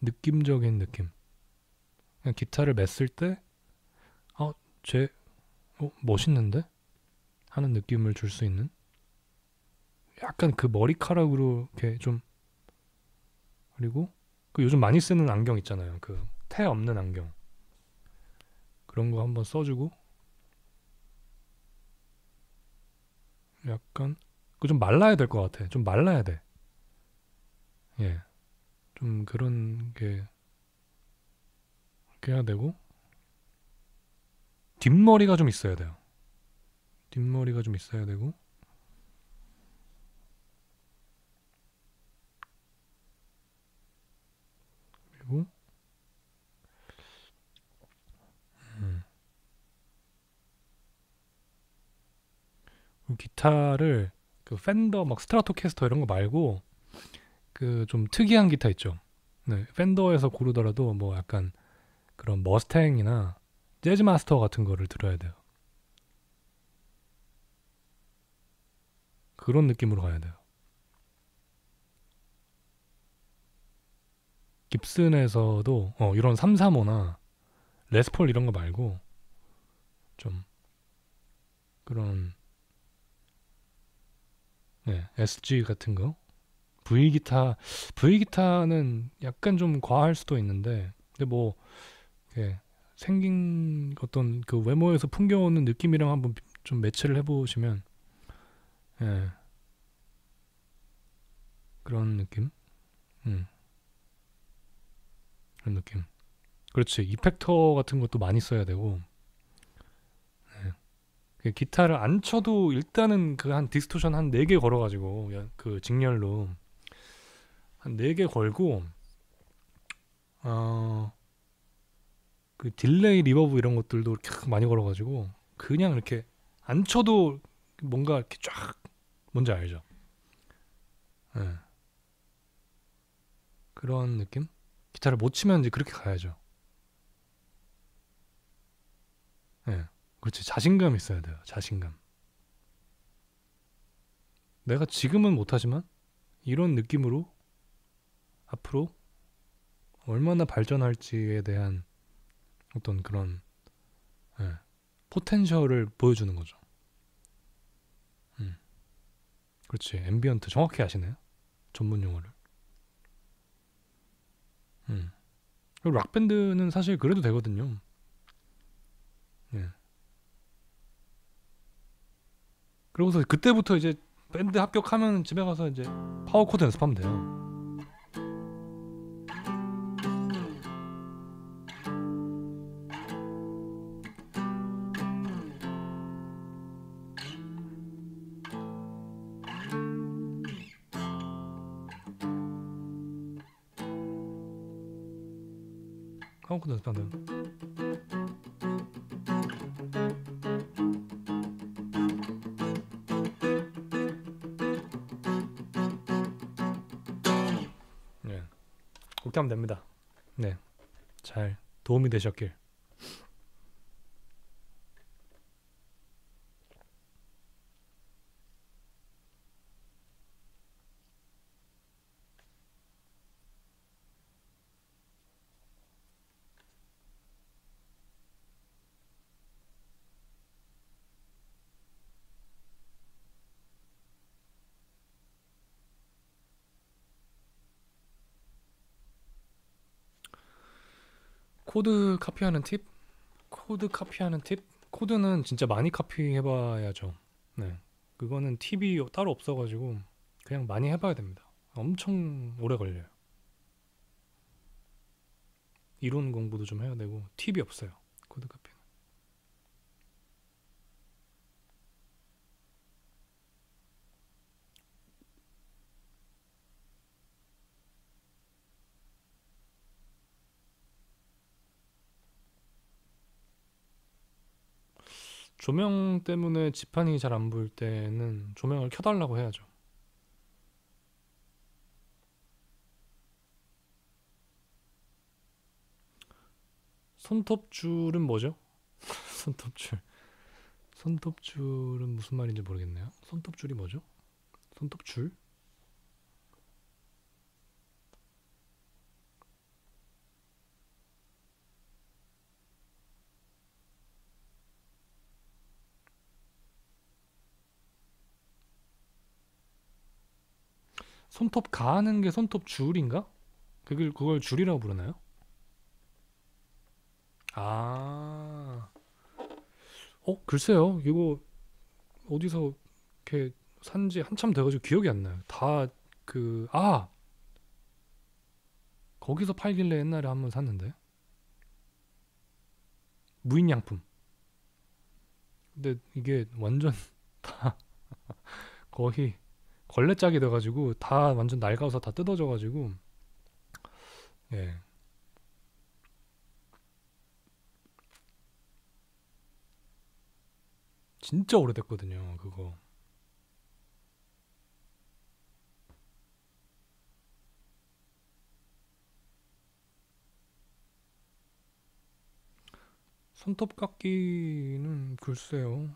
[SPEAKER 1] 느낌적인 느낌. 그냥 기타를 맸을 때, 어, 쟤, 멋있는데? 하는 느낌을 줄 수 있는? 약간 그 머리카락으로 이렇게 좀, 그리고 그 요즘 많이 쓰는 안경 있잖아요. 그 테 없는 안경. 그런 거 한번 써주고, 약간, 그 좀 말라야 될 것 같아. 좀 말라야 돼. 예. 좀 그런 게, 이렇게 해야 되고, 뒷머리가 좀 있어야 돼요. 뒷머리가 좀 있어야 되고, 그리고, 음, 기타를, 그 팬더, 막 스트라토캐스터 이런 거 말고, 그 좀 특이한 기타 있죠. 네, 팬더에서 고르더라도 뭐 약간 그런 머스탱이나 재즈 마스터 같은 거를 들어야 돼요. 그런 느낌으로 가야 돼요. 깁슨에서도 이런 335나 레스폴 이런 거 말고 좀 그런 네, SG 같은 거 V 기타는 약간 좀 과할 수도 있는데 근데 뭐 이렇게 생긴 어떤 그 외모에서 풍겨오는 느낌이랑 한번 좀 매치를 해보시면 예, 그런 느낌 음, 그런 느낌 그렇지 이펙터 같은 것도 많이 써야 되고 예. 그 기타를 안 쳐도 일단은 그 한 디스토션 한 4개 걸어가지고 그 직렬로 한 4개 걸고 어, 그 딜레이 리버브 이런 것들도 이렇게 많이 걸어가지고 그냥 이렇게 안 쳐도 뭔가 이렇게 쫙 뭔지 알죠? 예. 그런 느낌? 기타를 못 치면 이제 그렇게 가야죠. 예. 그렇지. 자신감 있어야 돼요. 자신감. 내가 지금은 못하지만 이런 느낌으로 앞으로 얼마나 발전할지에 대한 어떤 그런 예. 포텐셜을 보여주는 거죠. 음. 그렇지. 앰비언트 정확히 아시네요. 전문 용어를. 음. 그리고 락 밴드는 사실 그래도 되거든요. 예. 그러고서 그때부터 이제 밴드 합격하면 집에 가서 이제 파워 코드 연습하면 돼요. 파워 코드 연습하면 돼요. 예. 그렇게 하면 됩니다. 네. 잘 도움이 되셨길. 코드 카피하는 팁? 코드 카피하는 팁? 코드는 진짜 많이 카피해봐야죠. 네. 그거는 팁이 따로 없어가지고 그냥 많이 해봐야 됩니다. 엄청 오래 걸려요. 이론 공부도 좀 해야 되고 팁이 없어요. 코드 카피는. 조명 때문에 지판이 잘 안 보일 때는 조명을 켜달라고 해야죠. 손톱줄은 뭐죠? 손톱줄. 손톱줄은 무슨 말인지 모르겠네요. 손톱줄이 뭐죠? 손톱줄? 손톱 가하는 게 손톱줄인가? 그걸 줄이라고 부르나요? 아, 글쎄요. 이거 어디서 이렇게 산지 한참 돼가지고 기억이 안 나요. 거기서 팔길래 옛날에 한번 샀는데. 무인양품. 근데 이게 완전 다 거의 걸레짝이 돼가지고 다 완전 낡아서 다 뜯어져가지고, 예. 진짜 오래됐거든요, 그거. 손톱깎이는 글쎄요.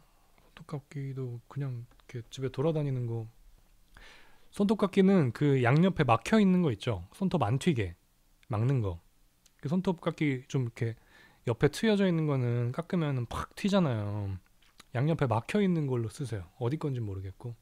[SPEAKER 1] 손톱깎이도 그냥 이렇게 집에 돌아다니는 거. 손톱깎이는 그 양옆에 막혀 있는 거 있죠. 손톱 안 튀게 막는 거. 그 손톱깎이 좀 이렇게 옆에 트여져 있는 거는 깎으면 팍 튀잖아요. 양옆에 막혀 있는 걸로 쓰세요. 어디 건지 모르겠고.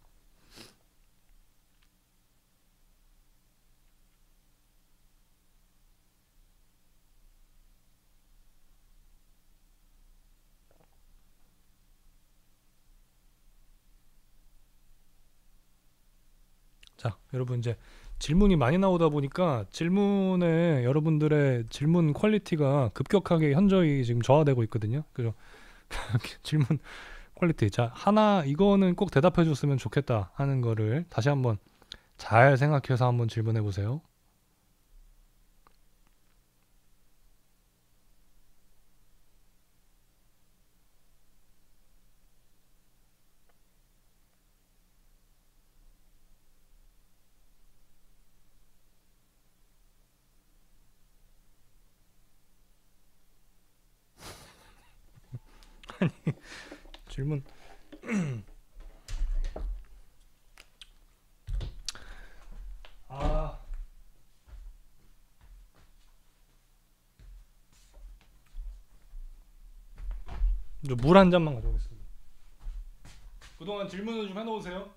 [SPEAKER 1] 자, 여러분 이제 질문이 많이 나오다 보니까 질문에 여러분들의 질문 퀄리티가 급격하게 현저히 지금 저하되고 있거든요. 그죠? 질문 퀄리티. 자, 하나 이거는 꼭 대답해 줬으면 좋겠다 하는 거를 다시 한번 잘 생각해서 한번 질문해 보세요. 질문. 아, 물 한 잔만 가져오겠습니다. 그동안 질문을 좀 해놓으세요.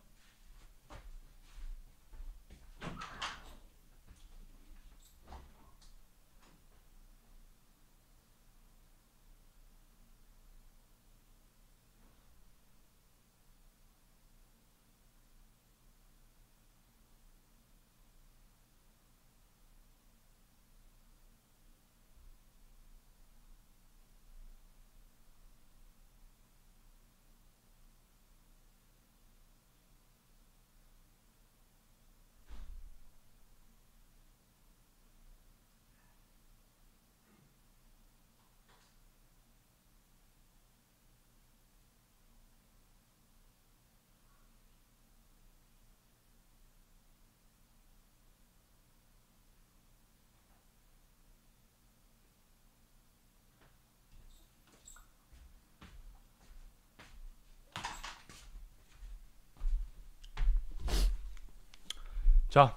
[SPEAKER 1] 자,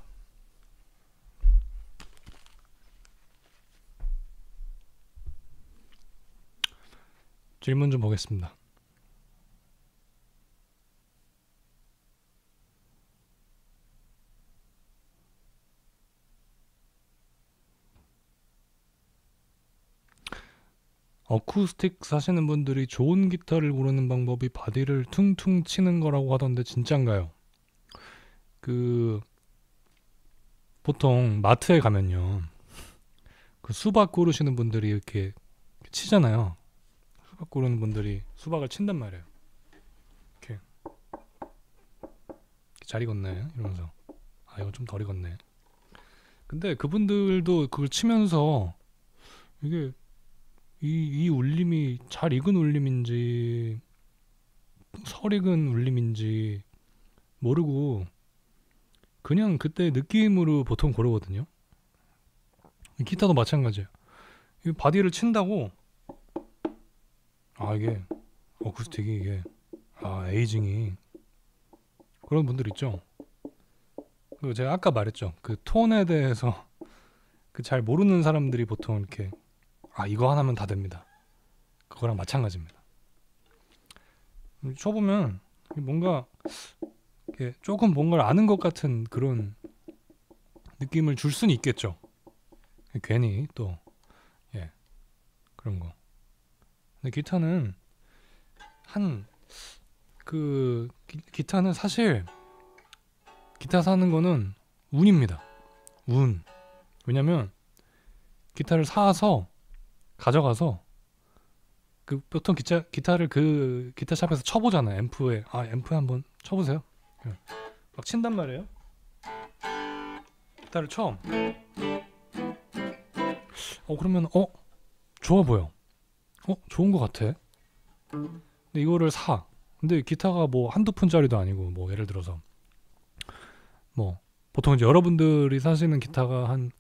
[SPEAKER 1] 질문 좀 보겠습니다. 어쿠스틱 사시는 분들이 좋은 기타를 고르는 방법이 바디를 퉁퉁 치는 거라고 하던데 진짠가요? 그 보통 마트에 가면요, 그 수박 고르시는 분들이 이렇게 치잖아요. 수박 고르는 분들이 수박을 친단 말이에요. 이렇게 잘 익었네 이러면서, 아 이건 좀 덜 익었네. 근데 그분들도 그걸 치면서 이게 이 울림이 잘 익은 울림인지 설익은 울림인지 모르고 그냥 그때 느낌으로 보통 고르거든요. 기타도 마찬가지예요. 이 바디를 친다고 이게 어쿠스틱이 이게 에이징이 그런 분들 있죠. 그리고 제가 아까 말했죠. 그 톤에 대해서 그 잘 모르는 사람들이 보통 이렇게 이거 하나면 다 됩니다. 그거랑 마찬가지입니다. 쳐보면 뭔가 이렇게 조금 뭔가를 아는 것 같은 그런 느낌을 줄 수는 있겠죠. 괜히 또 그런 거. 근데 기타는 기타는 사실 기타 사는 거는 운입니다. 운. 왜냐면 기타를 사서 가져가서 보통 기타를 그 기타 샵에서 쳐보잖아요. 앰프에 한번 쳐보세요. 막 친단 말이에요. 기타를 쳐. 그러면 좋아 보여. 좋은 것 같아. 근데 이거를 사. 근데 기타가 뭐 한두 푼짜리도 아니고 뭐 예를 들어서 뭐 보통 이제 여러분들이 사시는 기타가 한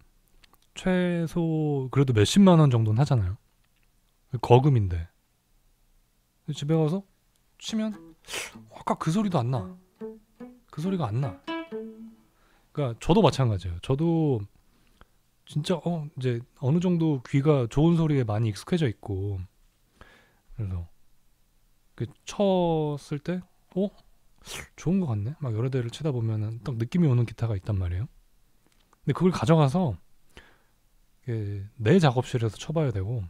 [SPEAKER 1] 최소 그래도 몇십만 원 정도는 하잖아요. 거금인데 집에 가서 치면 아까 그 소리도 안 나. 그 소리가 안 나. 그러니까 저도 마찬가지예요. 저도 진짜 이제 어느 정도 귀가 좋은 소리에 많이 익숙해져 있고 그래서 쳤을 때 좋은 것 같네. 막 여러 대를 치다 보면은 딱 느낌이 오는 기타가 있단 말이에요. 근데 그걸 가져가서 내 작업실에서 쳐봐야 되고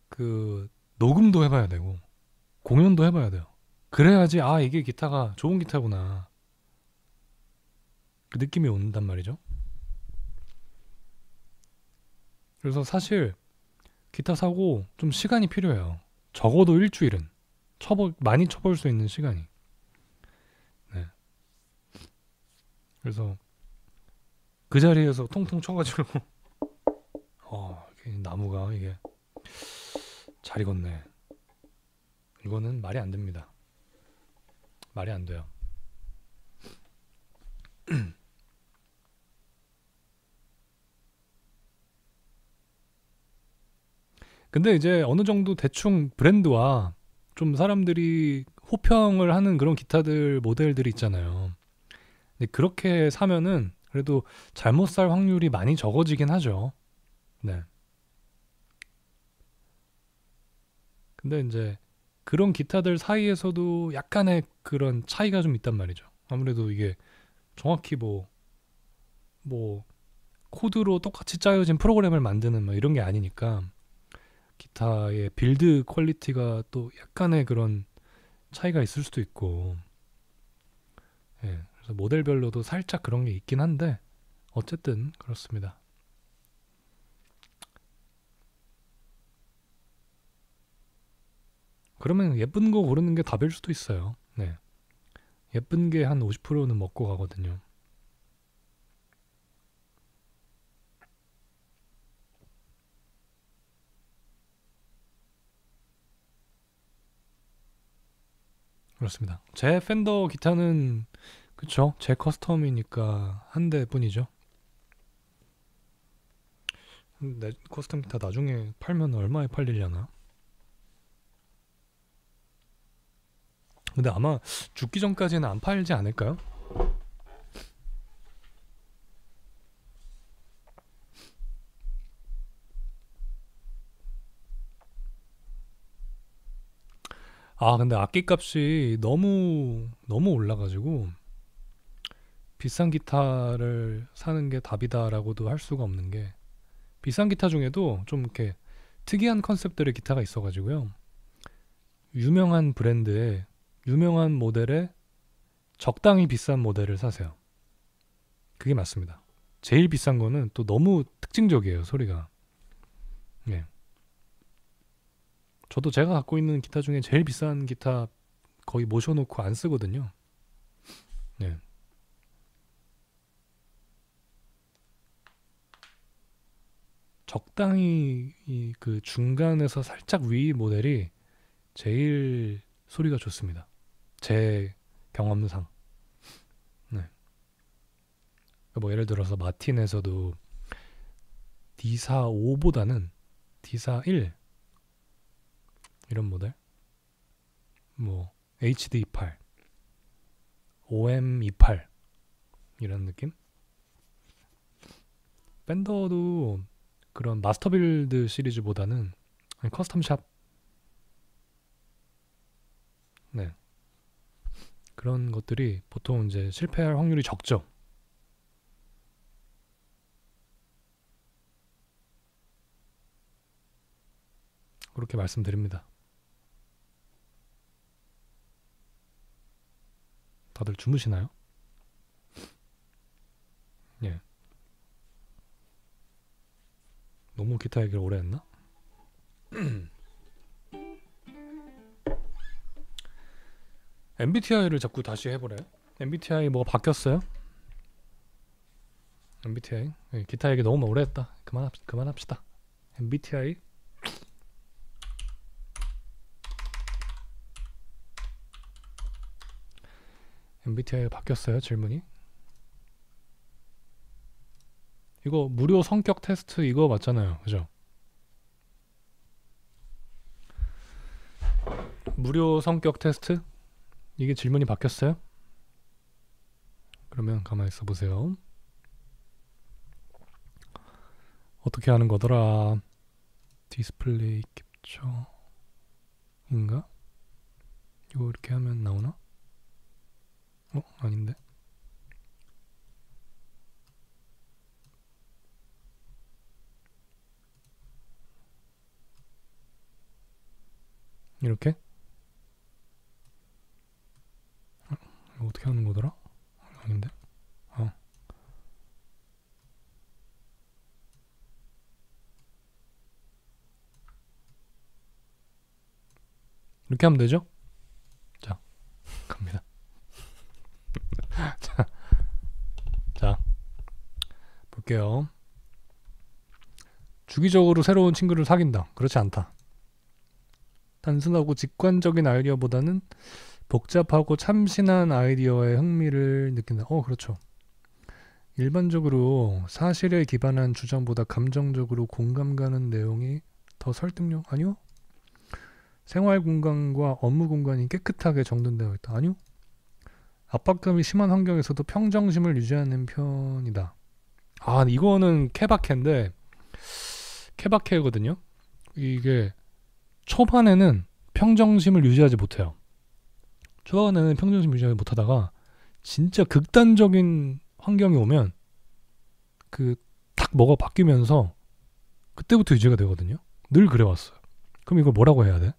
[SPEAKER 1] 그 녹음도 해봐야 되고 공연도 해봐야 돼요. 그래야지 이게 기타가 좋은 기타구나 그 느낌이 온단 말이죠. 그래서 사실 기타 사고 좀 시간이 필요해요. 적어도 일주일은 많이 쳐볼 수 있는 시간이. 네. 그래서 그 자리에서 통통 쳐가지고 나무가 이게 잘 익었네. 이거는 말이 안 됩니다. 말이 안 돼요. 근데 이제 어느 정도 대충 브랜드와 좀 사람들이 호평을 하는 그런 기타들 모델들이 있잖아요. 근데 그렇게 사면은 그래도 잘못 살 확률이 많이 적어지긴 하죠. 네. 근데 이제 그런 기타들 사이에서도 약간의 그런 차이가 좀 있단 말이죠. 아무래도 이게 정확히 뭐 코드로 똑같이 짜여진 프로그램을 만드는 이런 게 아니니까 기타의 빌드 퀄리티가 또 약간의 그런 차이가 있을 수도 있고 그래서 모델별로도 살짝 그런 게 있긴 한데 어쨌든 그렇습니다. 그러면 예쁜 거 고르는 게 답일 수도 있어요. 네. 예쁜 게 한 50%는 먹고 가거든요. 그렇습니다. 제 팬더 기타는 그쵸? 제 커스텀이니까 한 대뿐이죠. 내 커스텀 기타 나중에 팔면 얼마에 팔리려나? 근데 아마 죽기 전까지는 안 팔지 않을까요? 근데 악기값이 너무 올라가지고 비싼 기타를 사는 게 답이다라고도 할 수가 없는 게 비싼 기타 중에도 좀 이렇게 특이한 컨셉들의 기타가 있어가지고요. 유명한 브랜드의 유명한 모델의 적당히 비싼 모델을 사세요. 그게 맞습니다. 제일 비싼 거는 또 너무 특징적이에요, 소리가. 네. 저도 제가 갖고 있는 기타 중에 제일 비싼 기타 거의 모셔놓고 안 쓰거든요. 네. 적당히 그 중간에서 살짝 위 모델이 제일 소리가 좋습니다. 제 경험상. 네. 뭐 예를 들어서 마틴에서도 D45보다는 D41 이런 모델, 뭐 HD28, OM28 이런 느낌? 밴더도 그런 마스터빌드 시리즈보다는 커스텀샵, 네, 그런 것들이 보통 이제 실패할 확률이 적죠. 그렇게 말씀드립니다. 다들 주무시나요? 예. 너무 기타 얘기를 오래 했나? MBTI를 자꾸 다시 해보래. MBTI 뭐가 바뀌었어요? MBTI? 예, 기타 얘기 너무 오래 했다. 그만합시다. MBTI? MBTI가 바뀌었어요, 질문이? 이거 무료 성격 테스트 이거 맞잖아요, 그죠? 무료 성격 테스트? 이게 질문이 바뀌었어요? 그러면 가만히 있어 보세요. 어떻게 하는 거더라? 디스플레이 캡처 인가? 이거 이렇게 하면 나오나? 아닌데. 이렇게? 이거 어떻게 하는 거더라? 아닌데. 이렇게 하면 되죠? 자, 갑니다. 자, 볼게요. 주기적으로 새로운 친구를 사귄다. 그렇지 않다. 단순하고 직관적인 아이디어보다는 복잡하고 참신한 아이디어에 흥미를 느낀다. 그렇죠. 일반적으로 사실에 기반한 주장보다 감정적으로 공감 가는 내용이 더 설득력? 아니요. 생활 공간과 업무 공간이 깨끗하게 정돈되어 있다. 아니요. 압박감이 심한 환경에서도 평정심을 유지하는 편이다. 이거는 케바케인데, 케바케거든요. 이게 초반에는 평정심을 유지하지 못해요. 초반에는 평정심을 유지하지 못하다가 진짜 극단적인 환경이 오면 딱 뭐가 바뀌면서 그때부터 유지가 되거든요. 늘 그래왔어요. 그럼 이걸 뭐라고 해야 돼?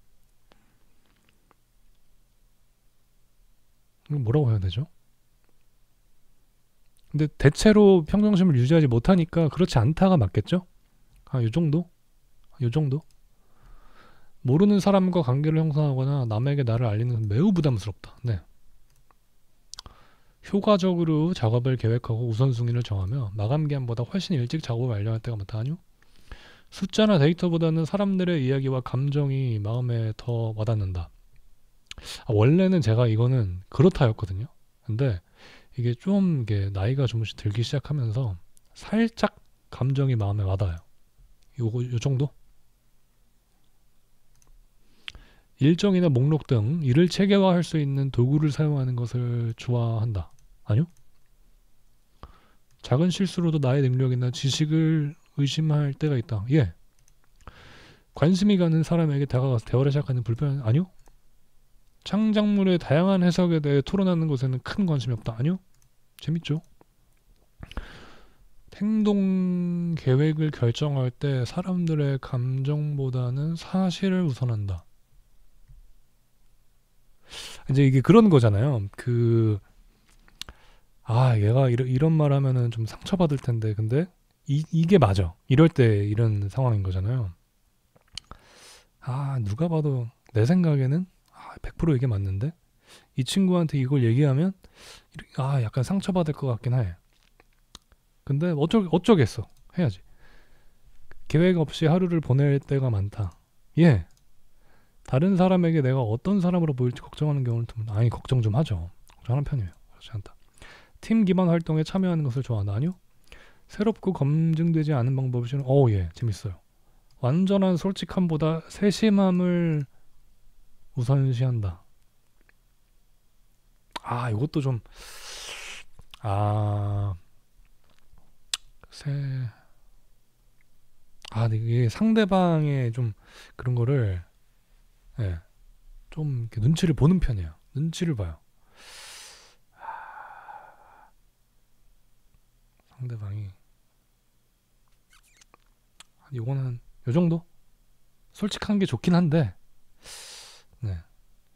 [SPEAKER 1] 이걸 뭐라고 해야 되죠? 근데 대체로 평정심을 유지하지 못하니까 그렇지 않다가 맞겠죠? 요 정도? 요 정도? 모르는 사람과 관계를 형성하거나 남에게 나를 알리는 건 매우 부담스럽다. 네. 효과적으로 작업을 계획하고 우선순위를 정하며 마감 기한보다 훨씬 일찍 작업을 완료할 때가 많다. 아니요. 숫자나 데이터보다는 사람들의 이야기와 감정이 마음에 더 와닿는다. 원래는 제가 이거는 그렇다였거든요. 근데 이게 좀 이게 나이가 조금씩 들기 시작하면서 살짝 감정이 마음에 와닿아요. 요 정도? 일정이나 목록 등 일을 체계화할 수 있는 도구를 사용하는 것을 좋아한다. 아니요. 작은 실수로도 나의 능력이나 지식을 의심할 때가 있다. 예. 관심이 가는 사람에게 다가가서 대화를 시작하는 불편. 아니요. 창작물의 다양한 해석에 대해 토론하는 것에는 큰 관심이 없다. 아니요. 재밌죠. 행동 계획을 결정할 때 사람들의 감정보다는 사실을 우선한다. 이제 이게 그런 거잖아요. 얘가 이런 말 하면은 좀 상처받을 텐데, 근데 이게 맞아. 이럴 때 이런 상황인 거잖아요. 누가 봐도 내 생각에는 100% 이게 맞는데 이 친구한테 이걸 얘기하면 약간 상처받을 것 같긴 해. 근데 어쩌겠어. 해야지. 계획 없이 하루를 보낼 때가 많다. 예. 다른 사람에게 내가 어떤 사람으로 보일지 걱정하는 경우는 드문다. 아니, 걱정 좀 하죠. 걱정하는 편이에요. 그렇지 않다. 팀 기반 활동에 참여하는 것을 좋아한다. 아니요. 새롭고 검증되지 않은 방법을 쓰는. 예, 재밌어요. 완전한 솔직함보다 세심함을 우선시한다. 이것도 좀 세. 근데 이게 상대방의 좀 그런 거를, 예, 좀 이렇게 눈치를 보는 편이에요. 눈치를 봐요. 상대방이 이거는 요 정도? 솔직한 게 좋긴 한데, 네,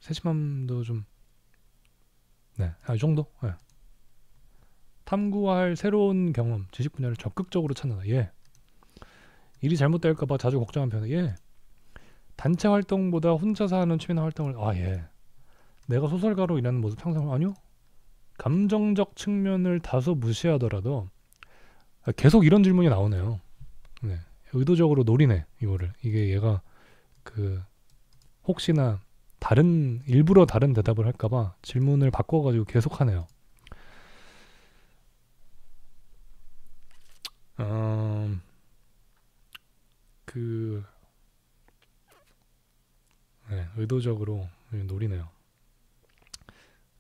[SPEAKER 1] 세심함도 좀, 네, 이 정도? 네. 탐구할 새로운 경험, 지식 분야를 적극적으로 찾는다. 예. 일이 잘못될까봐 자주 걱정하는 편이에요. 예. 단체 활동보다 혼자서 하는 취미나 활동을, 예. 내가 소설가로 일하는 모습 상상, 아니요. 감정적 측면을 다소 무시하더라도, 계속 이런 질문이 나오네요. 네. 의도적으로 노리네, 이거를. 이게 얘가 혹시나 일부러 다른 대답을 할까봐 질문을 바꿔가지고 계속 하네요. 네, 의도적으로 노리네요.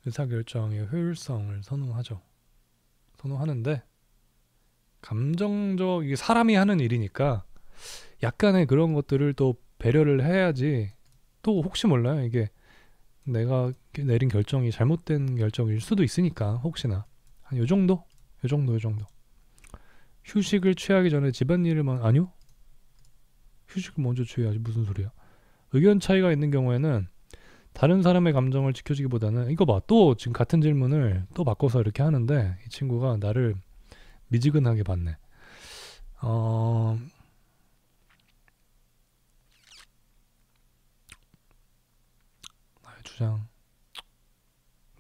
[SPEAKER 1] 의사결정의 효율성을 선호하는데, 이게 사람이 하는 일이니까 약간의 그런 것들을 또 배려를 해야지. 또 혹시 몰라요. 이게 내가 내린 결정이 잘못된 결정일 수도 있으니까. 혹시나 한 요 정도. 휴식을 취하기 전에 집안일을만. 아니요. 휴식을 먼저 취해야지. 무슨 소리야. 의견 차이가 있는 경우에는 다른 사람의 감정을 지켜주기보다는, 이거 봐, 또 지금 같은 질문을 또 바꿔서 이렇게 하는데 이 친구가 나를 미지근하게 봤네.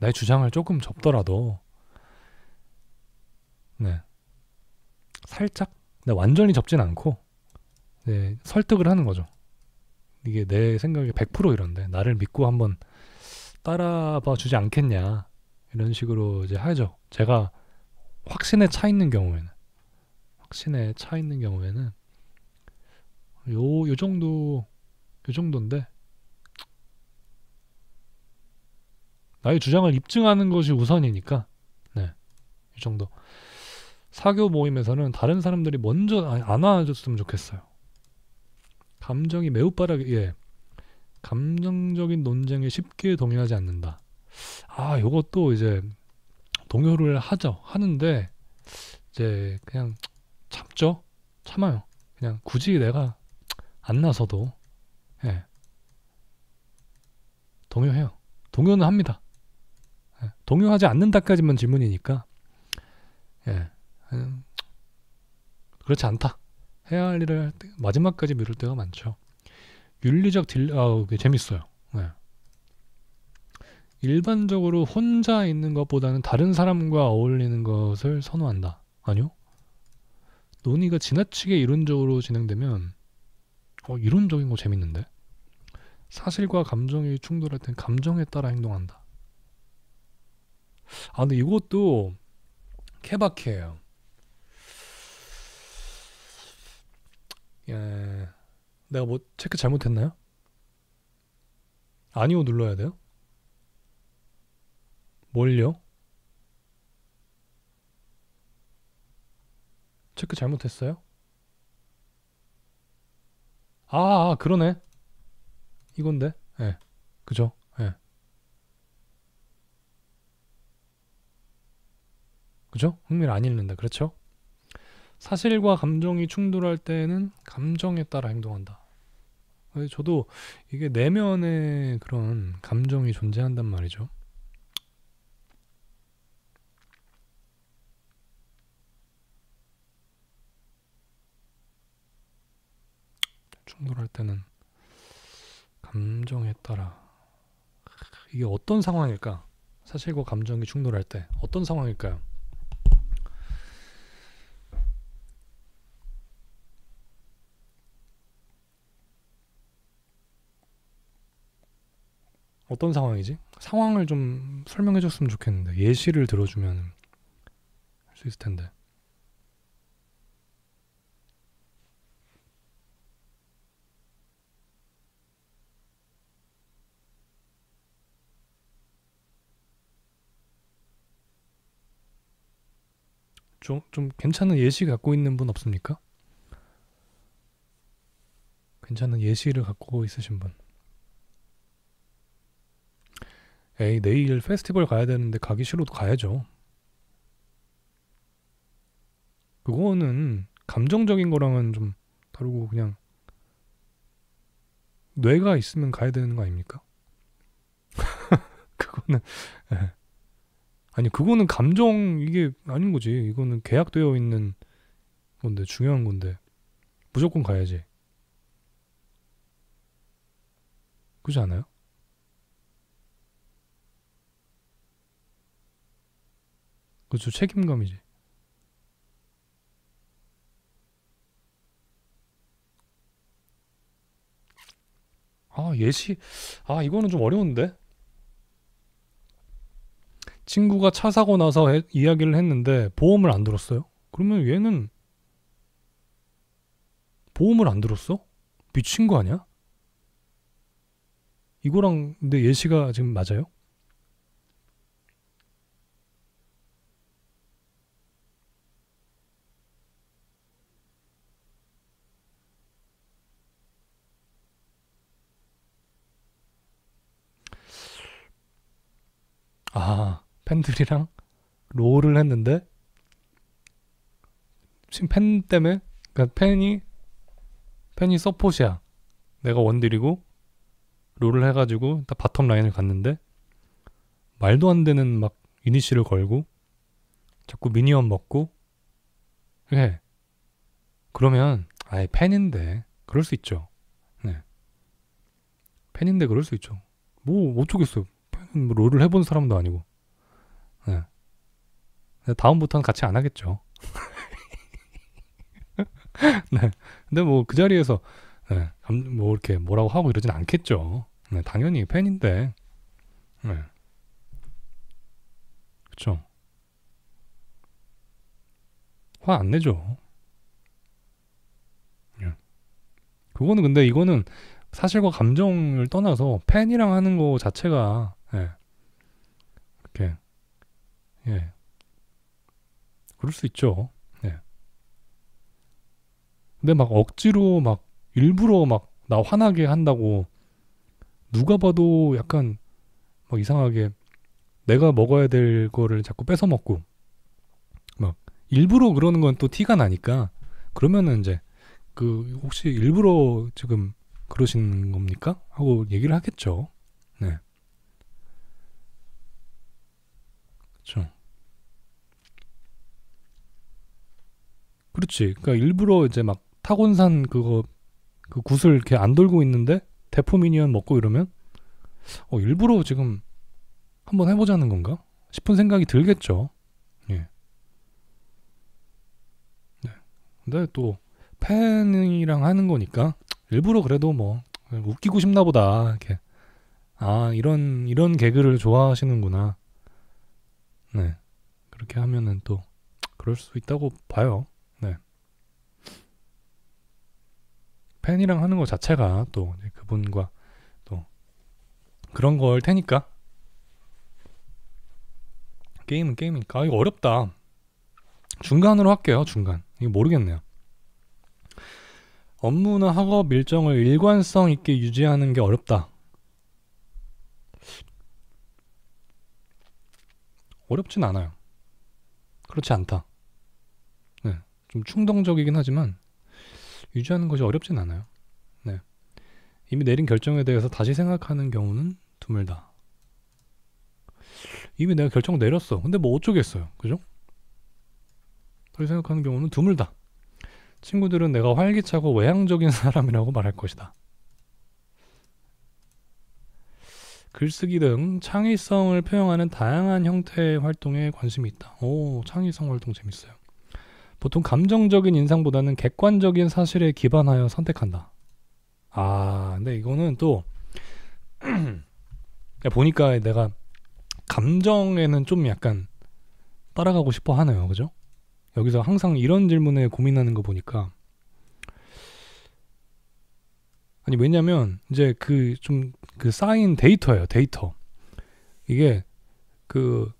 [SPEAKER 1] 나의 주장을 조금 접더라도, 네, 살짝, 완전히 접진 않고, 네, 설득을 하는 거죠. 이게 내 생각이 100% 이런데 나를 믿고 한번 따라봐 주지 않겠냐, 이런 식으로 이제 하죠. 제가 확신에 차 있는 경우에는 요 정도인데, 나의 주장을 입증하는 것이 우선이니까, 네, 이 정도. 사교 모임에서는 다른 사람들이 먼저 안아줬으면 좋겠어요. 감정이 매우 빠르게, 예, 감정적인 논쟁에 쉽게 동의하지 않는다. 요것도 이제 동요를 하는데 이제 그냥 참아요. 그냥 굳이 내가 안 나서도, 예, 동요해요. 동요는 합니다. 예, 동요하지 않는다까지만 질문이니까, 예, 그렇지 않다. 해야 할 일을 할 때 마지막까지 미룰 때가 많죠. 윤리적 재밌어요. 네. 일반적으로 혼자 있는 것보다는 다른 사람과 어울리는 것을 선호한다. 아니요. 논의가 지나치게 이론적으로 진행되면, 이론적인 거 재밌는데? 사실과 감정이 충돌할 땐 감정에 따라 행동한다. 근데 이것도 케바케예요. 예, 내가 뭐 체크 잘못했나요? 아니요 눌러야 돼요? 뭘요? 체크 잘못했어요? 그러네. 이건데. 예. 그죠? 예. 그죠? 흥미를 안 잃는다. 그렇죠? 사실과 감정이 충돌할 때는 감정에 따라 행동한다. 저도 이게 내면의 그런 감정이 존재한단 말이죠. 충돌할 때는 감정에 따라. 이게 어떤 상황일까? 사실과 감정이 충돌할 때 어떤 상황일까요? 어떤 상황이지? 상황을 좀 설명해 줬으면 좋겠는데 예시를 들어주면 할 수 있을 텐데. 좀 괜찮은 예시 갖고 있는 분 없습니까? 괜찮은 예시를 갖고 있으신 분. 에이, 내일 페스티벌 가야 되는데 가기 싫어도 가야죠. 그거는 감정적인 거랑은 좀 다르고 그냥 뇌가 있으면 가야 되는 거 아닙니까? 그거는 예. 아니 그거는 감정 이게 아닌 거지. 이거는 계약되어 있는 건데 중요한 건데 무조건 가야지. 그렇지 않아요? 그렇죠. 책임감이지. 아, 예시. 아, 이거는 좀 어려운데. 친구가 차 사고 나서 이야기를 했는데 보험을 안 들었어요. 그러면 얘는 보험을 안 들었어? 미친 거 아니야? 이거랑 근데 예시가 지금 맞아요? 아, 팬들이랑 롤을 했는데 지금 팬 때문에 그러니까 팬이 서폿이야. 내가 원딜이고 롤을 해가지고 딱 바텀 라인을 갔는데 말도 안 되는 막 이니시를 걸고 자꾸 미니언 먹고 해. 그러면 아예 팬인데 그럴 수 있죠. 네. 팬인데 그럴 수 있죠. 뭐 어쩌겠어요. 팬은 뭐 롤을 해본 사람도 아니고. 네. 다음부터는 같이 안 하겠죠. 네. 근데 뭐 그 자리에서 네. 뭐 이렇게 뭐라고 하고 이러진 않겠죠. 네. 당연히 팬인데. 네. 그쵸. 화 안 내죠. 네. 그거는 근데 이거는 사실과 감정을 떠나서 팬이랑 하는 거 자체가 예, 이렇게 예, 그럴 수 있죠. 예. 근데 막 억지로 막 일부러 막 나 화나게 한다고 누가 봐도 약간 막 이상하게 내가 먹어야 될 거를 자꾸 뺏어 먹고 막 일부러 그러는 건 또 티가 나니까 그러면은 이제 그 혹시 일부러 지금 그러시는 겁니까? 하고 얘기를 하겠죠. 네, 그렇죠. 그렇지. 그러니까 일부러 이제 막 타곤산 그거 그 굿을 이렇게 안 돌고 있는데 대포 미니언 먹고 이러면 일부러 지금 한번 해보자는 건가 싶은 생각이 들겠죠. 예. 네. 근데 또 팬이랑 하는 거니까 일부러 그래도 뭐 웃기고 싶나 보다 이렇게 아 이런 개그를 좋아하시는구나. 네. 그렇게 하면은 또 그럴 수 있다고 봐요. 네. 팬이랑 하는 것 자체가 또 그분과 또 그런 걸 테니까 게임은 게임이니까 이거 어렵다. 중간으로 할게요. 중간. 이거 모르겠네요. 업무나 학업 일정을 일관성 있게 유지하는 게 어렵다. 어렵진 않아요. 그렇지 않다. 네. 좀 충동적이긴 하지만 유지하는 것이 어렵진 않아요. 네. 이미 내린 결정에 대해서 다시 생각하는 경우는 드물다. 이미 내가 결정 내렸어. 근데 뭐 어쩌겠어요. 그죠? 다시 생각하는 경우는 드물다. 친구들은 내가 활기차고 외향적인 사람이라고 말할 것이다. 글쓰기 등 창의성을 표현하는 다양한 형태의 활동에 관심이 있다. 오, 창의성 활동 재밌어요. 보통 감정적인 인상보다는 객관적인 사실에 기반하여 선택한다. 아, 근데 이거는 또 보니까 내가 감정에는 좀 약간 따라가고 싶어 하네요. 그죠? 여기서 항상 이런 질문에 고민하는 거 보니까 아니 왜냐면 이제 그 좀 그 쌓인 데이터예요. 데이터. 이게 그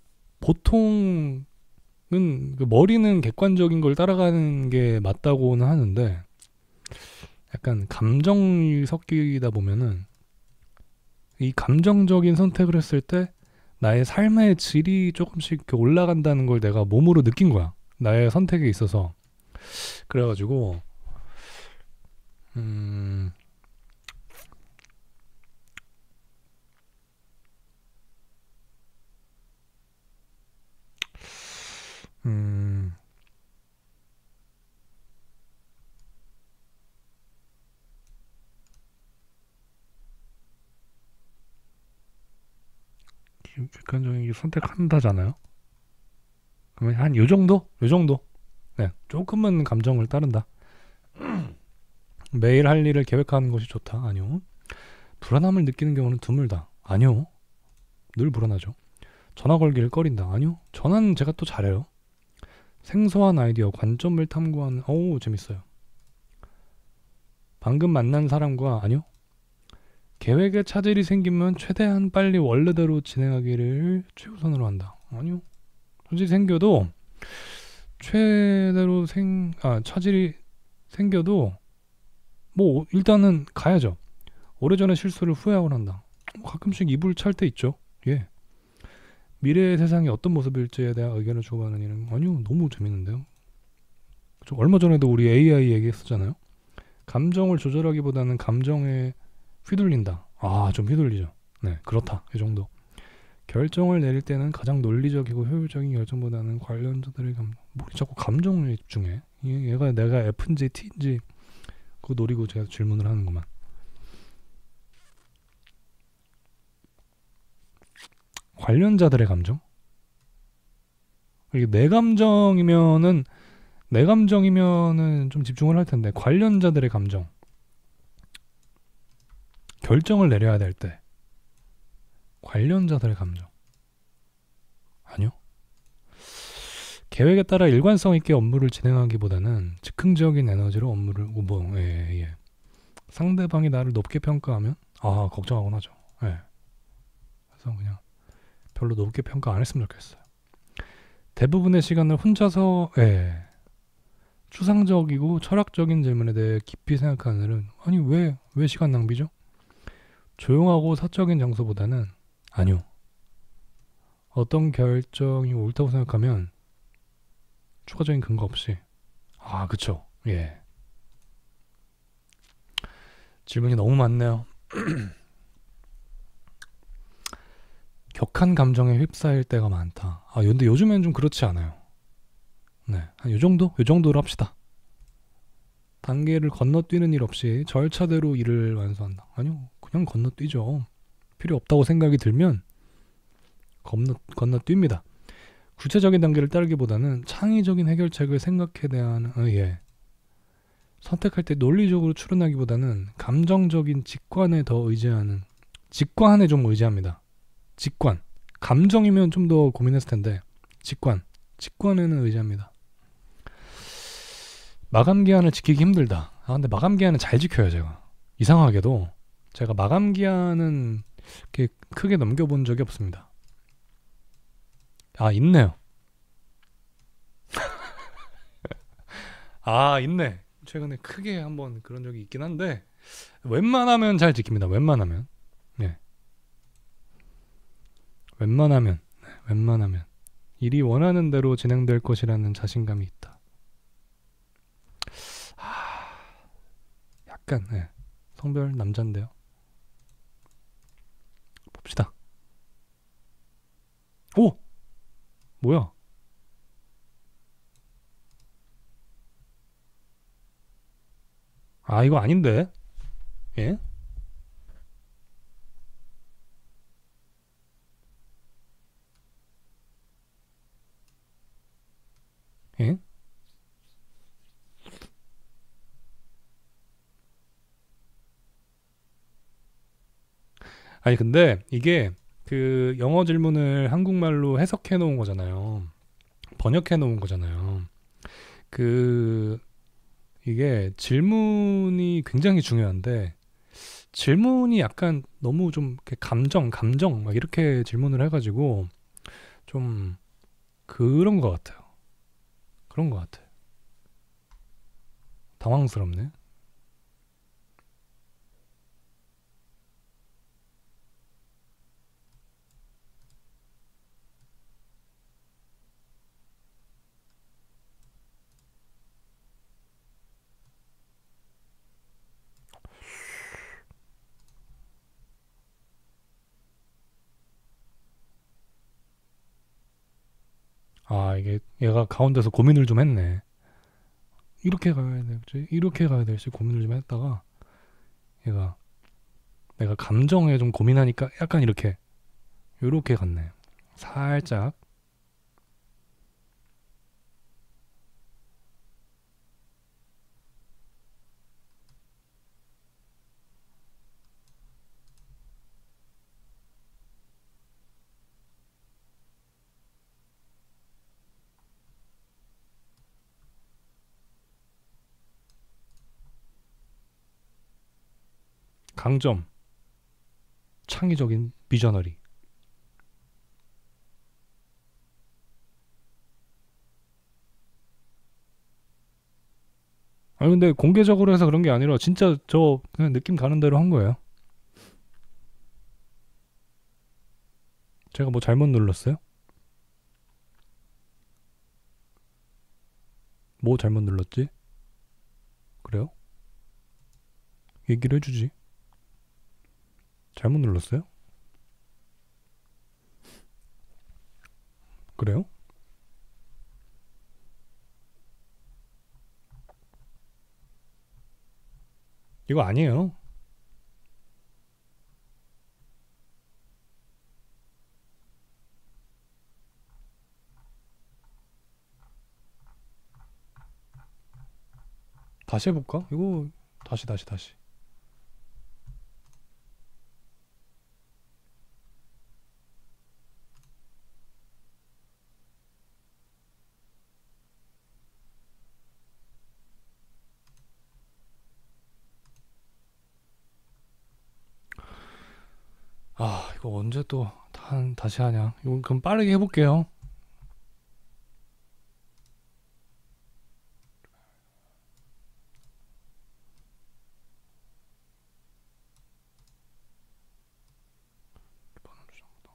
[SPEAKER 1] 보통은 그 머리는 객관적인 걸 따라가는 게 맞다고는 하는데 약간 감정이 섞이다 보면은 이 감정적인 선택을 했을 때 나의 삶의 질이 조금씩 이렇게 올라간다는 걸 내가 몸으로 느낀 거야. 나의 선택에 있어서. 그래가지고 음, 음, 객관적인 선택한다잖아요. 그러면 한 요 정도? 요 정도? 네, 조금은 감정을 따른다. 매일 할 일을 계획하는 것이 좋다. 아니요. 불안함을 느끼는 경우는 드물다. 아니요. 늘 불안하죠. 전화 걸기를 꺼린다. 아니요. 전화는 제가 또 잘해요. 생소한 아이디어, 관점을 탐구하는, 어우, 재밌어요. 방금 만난 사람과, 아니요. 계획에 차질이 생기면 최대한 빨리 원래대로 진행하기를 최우선으로 한다. 아니요. 차질이 생겨도, 차질이 생겨도, 뭐, 일단은 가야죠. 오래전에 실수를 후회하곤 한다. 가끔씩 이불 찰 때 있죠. 예. 미래의 세상이 어떤 모습일지에 대한 의견을 주고받는 일은 아니요. 너무 재밌는데요. 얼마 전에도 우리 AI 얘기했었잖아요. 감정을 조절하기보다는 감정에 휘둘린다. 아, 좀 휘둘리죠. 네, 그렇다. 이 정도. 결정을 내릴 때는 가장 논리적이고 효율적인 결정보다는 관련자들의 뭐 자꾸 감정에 집중해. 얘가 내가 F인지 T인지 그거 노리고 제가 질문을 하는구만. 관련자들의 감정? 이게 내 감정이면은 좀 집중을 할 텐데 관련자들의 감정. 결정을 내려야 될 때 관련자들의 감정. 아니요. 계획에 따라 일관성 있게 업무를 진행하기보다는 즉흥적인 에너지로 업무를 예. 상대방이 나를 높게 평가하면 걱정하곤 하죠. 예. 그래서 그냥 별로 높게 평가 안 했으면 좋겠어요. 대부분의 시간을 혼자서 추상적이고 철학적인 질문에 대해 깊이 생각하는 일은 아니 왜 시간 낭비죠? 조용하고 사적인 장소보다는 아니요. 어떤 결정이 옳다고 생각하면 추가적인 근거 없이 그쵸. 예. 질문이 너무 많네요. 격한 감정에 휩싸일 때가 많다. 근데 요즘엔 좀 그렇지 않아요. 네, 한 요 정도? 요 정도로 합시다. 단계를 건너뛰는 일 없이 절차대로 일을 완수한다. 아니요, 그냥 건너뛰죠. 필요 없다고 생각이 들면 건너뜁니다. 구체적인 단계를 따르기보다는 창의적인 해결책을 생각해 대하는 선택할 때 논리적으로 추론하기보다는 감정적인 직관에 더 의지하는 직관에 좀 의지합니다. 직관. 감정이면 좀 더 고민했을 텐데 직관에는 의지합니다. 마감 기한을 지키기 힘들다. 근데 마감 기한은 잘 지켜요, 제가. 이상하게도 제가 마감 기한은 이렇게 크게 넘겨본 적이 없습니다. 있네요. 있네. 최근에 크게 한번 그런 적이 있긴 한데 웬만하면 잘 지킵니다. 웬만하면. 네. 웬만하면 일이 원하는 대로 진행될 것이라는 자신감이 있다. 약간 성별 남잔데요. 봅시다. 오! 뭐야? 이거 아닌데? 예? 예? 아니 근데 이게 그 영어 질문을 한국말로 해석해 놓은 거잖아요. 번역해 놓은 거잖아요. 그 이게 질문이 굉장히 중요한데 질문이 약간 너무 좀 이렇게 감정 막 이렇게 질문을 해가지고 좀 그런 것 같아요. 그런 것 같아요. 당황스럽네. 아, 이게 얘가 가운데서 고민을 좀 했네. 이렇게 가야 될지, 이렇게 가야 될지 고민을 좀 했다가 얘가 내가 감정에 좀 고민하니까 약간 이렇게 갔네. 살짝. 강점, 창의적인 비저너리. 아니 근데 공개적으로 해서 그런 게 아니라 진짜 저 그냥 느낌 가는 대로 한 거예요. 제가 뭐 잘못 눌렀어요? 뭐 잘못 눌렀지? 그래요? 얘기를 해주지. 잘못 눌렀어요? 그래요? 이거 아니에요. 다시 해볼까? 이거 다시. 아, 이거 언제 또 다시 하냐? 이거 그럼 빠르게 해볼게요.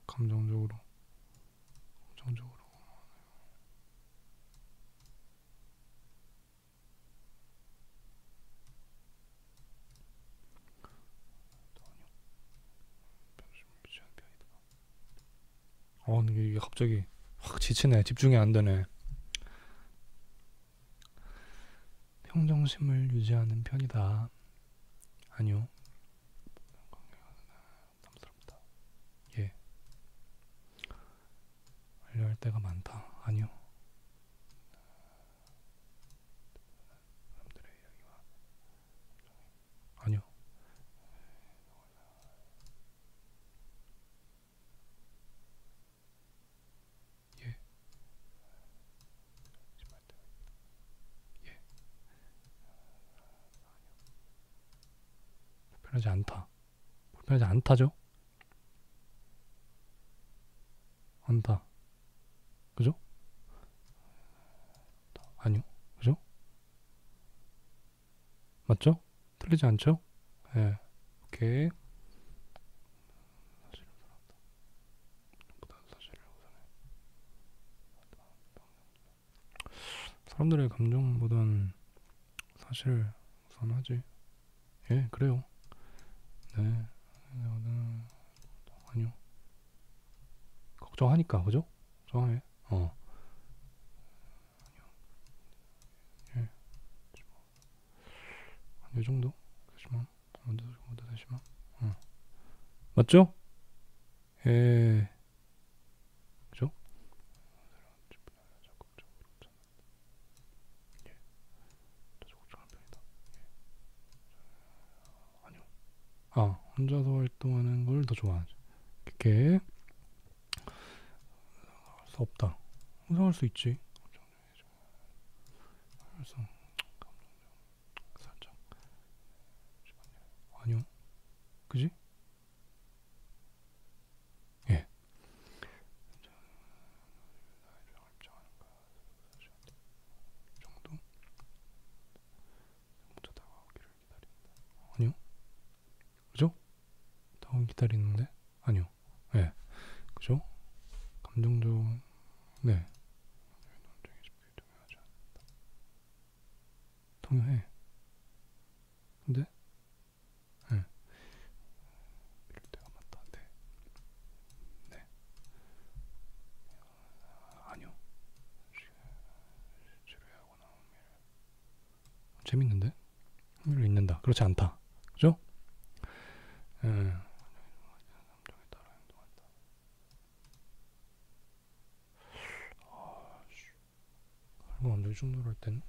[SPEAKER 1] 감정적으로, 감정적으로. 근데 이게 갑자기 확 지치네. 집중이 안 되네. 평정심을 유지하는 편이다. 아니요. 부담스럽다. 예. 알려할 때가 많다. 아니요. 사람들의 이야기와 아니요. 예. 심할 때가 예. 불편하지 않다. 불편하지 않다죠? 않다. 그죠? 아니요. 그죠? 맞죠? 틀리지 않죠? 예. 오케이. 사람들의 감정보단 사실 우선하지. 예, 그래요. 네. 아니요. 걱정하니까, 그죠? 걱정해. 예. 이 정도? 되지만, 먼저 되지만. 맞죠? 예. 그죠? 아니요. 혼자서 활동하는 걸 더 좋아하죠. 이렇게. 수 없다. 상상할 수 있지. 그래서 살짝 아니요. 그지? 예. 정도? 먼저 다가오기를 기다린다. 아니요. 그죠? 다가오기 기다리는데? 아니요. 예. 그죠? 감정적, 네. 동요해. 근데, 예. 이럴 때가 많다. 네. 네. 아니요. 지루해하거나 재밌는데? 흥미를 잊는다. 그렇지 않다. 그죠? 예. 감정에 따라 행동한다. 그리고 완전히 충돌할 땐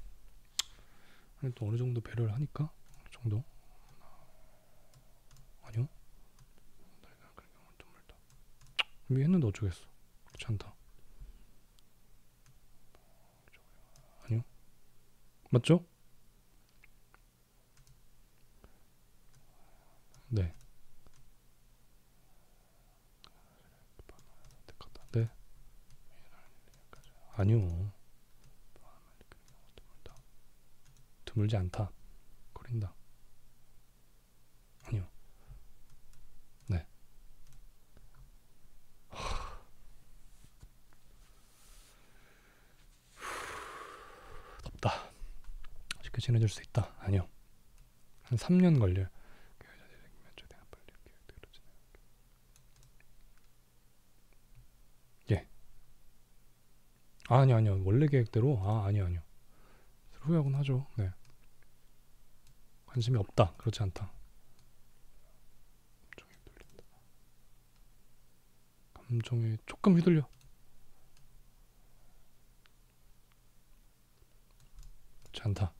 [SPEAKER 1] 또 어느 정도 배려를 하니까 어느 정도 아니요. 준비했는데 어쩌겠어. 그렇지 않다. 아니요. 맞죠? 네. 네. 아니요. 드물지 않다. 거린다. 아니요. 네. 덥다. 쉽게 지내줄 수 있다. 아니요. 한 3년 걸려요. 예. 아니요. 원래 계획대로. 아니요. 후회하곤 하죠. 네. 관심이 없다. 그렇지 않다. 감정에 조금 휘둘려. 그렇지 않다.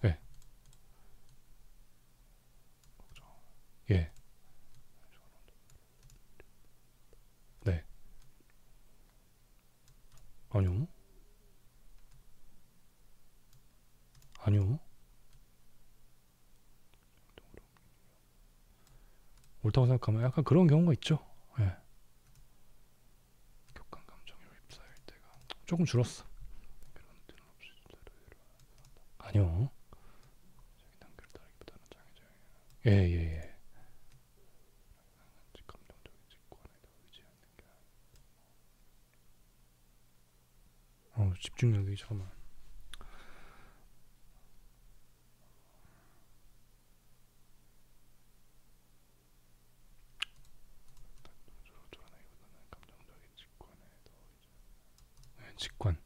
[SPEAKER 1] 예. 예. 네. 아니요. 아니요. 옳다고 생각하면 약간 그런 경우가 있죠. 예. 격한 감정에 휩싸일 때가 조금 줄었어. 아니요. 예. 집중력이 잠깐만. 네, 직관.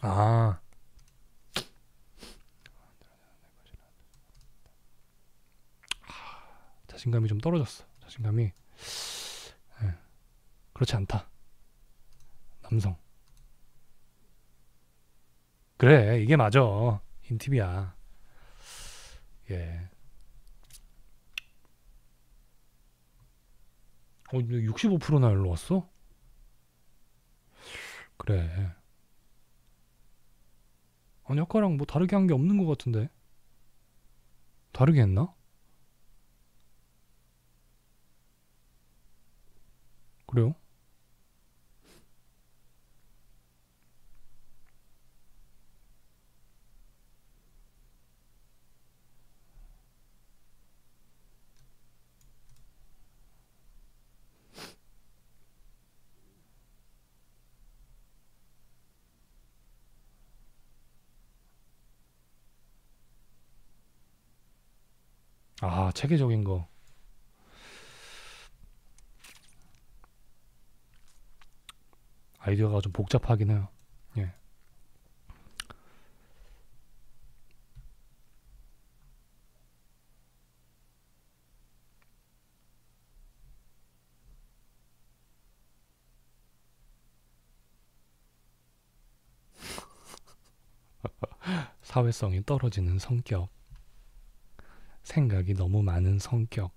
[SPEAKER 1] 아. 자신감이 좀 떨어졌어. 자신감이. 예. 그렇지 않다. 남성. 그래, 이게 맞아. 인팁이야. 예. 65%나 일로 왔어? 그래. 아니, 아까랑 뭐 다르게 한 게 없는 것 같은데. 다르게 했나? 그래요? 체계적인 거. 아이디어가 좀 복잡하긴 해요. 예. 사회성이 떨어지는 성격. 생각이 너무 많은 성격,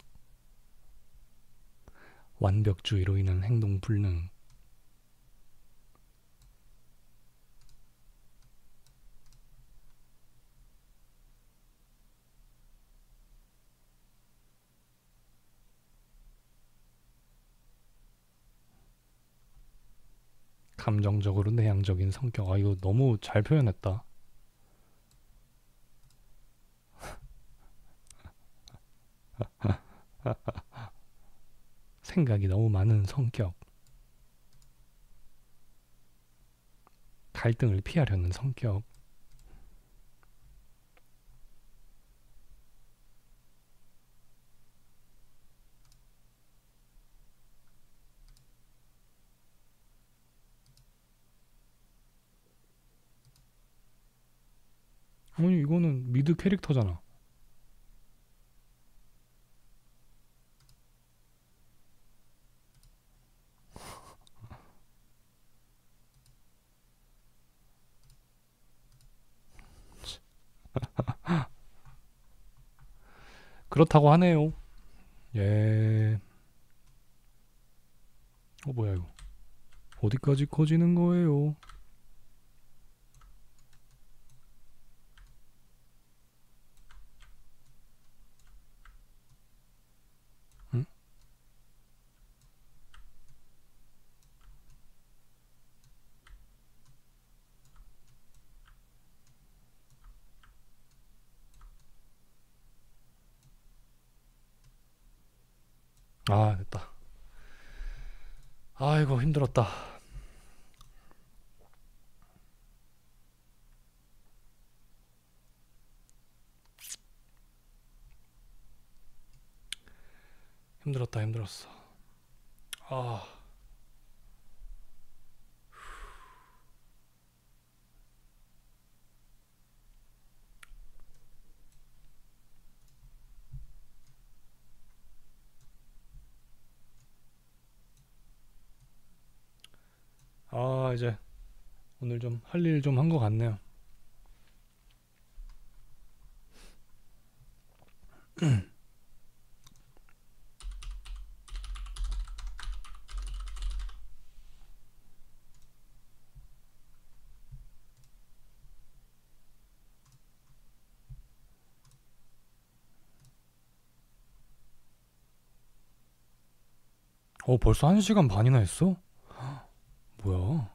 [SPEAKER 1] 완벽주의로 인한 행동 불능, 감정적으로 내향적인 성격. 아, 이거 너무 잘 표현했다. 생각이 너무 많은 성격, 갈등을 피하려는 성격, 아니 이거는 미드 캐릭터잖아. 그렇다고 하네요. 예. 뭐야 이거. 어디까지 커지는 거예요? 응? 아, 됐다. 아이고, 힘들었다. 힘들었다, 힘들었어. 아, 이제 오늘 좀 할 일 좀 한 것 같네요. 벌써 1시간 반이나 했어? 뭐야?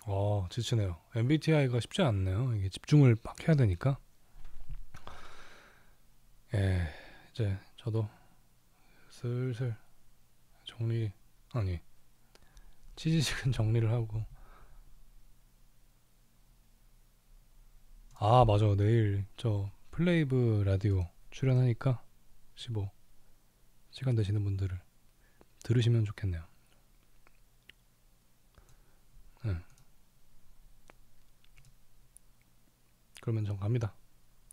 [SPEAKER 1] 와, 지치네요. MBTI가 쉽지 않네요. 이게 집중을 막 해야 되니까. 예, 이제 저도 슬슬 정리, 아니, 취지식은 정리를 하고. 맞아. 내일 저 플레이브 라디오 출연하니까 15 시간 되시는 분들을 들으시면 좋겠네요. 네, 그러면 전 갑니다.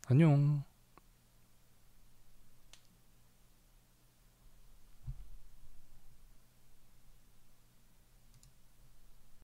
[SPEAKER 1] 안녕.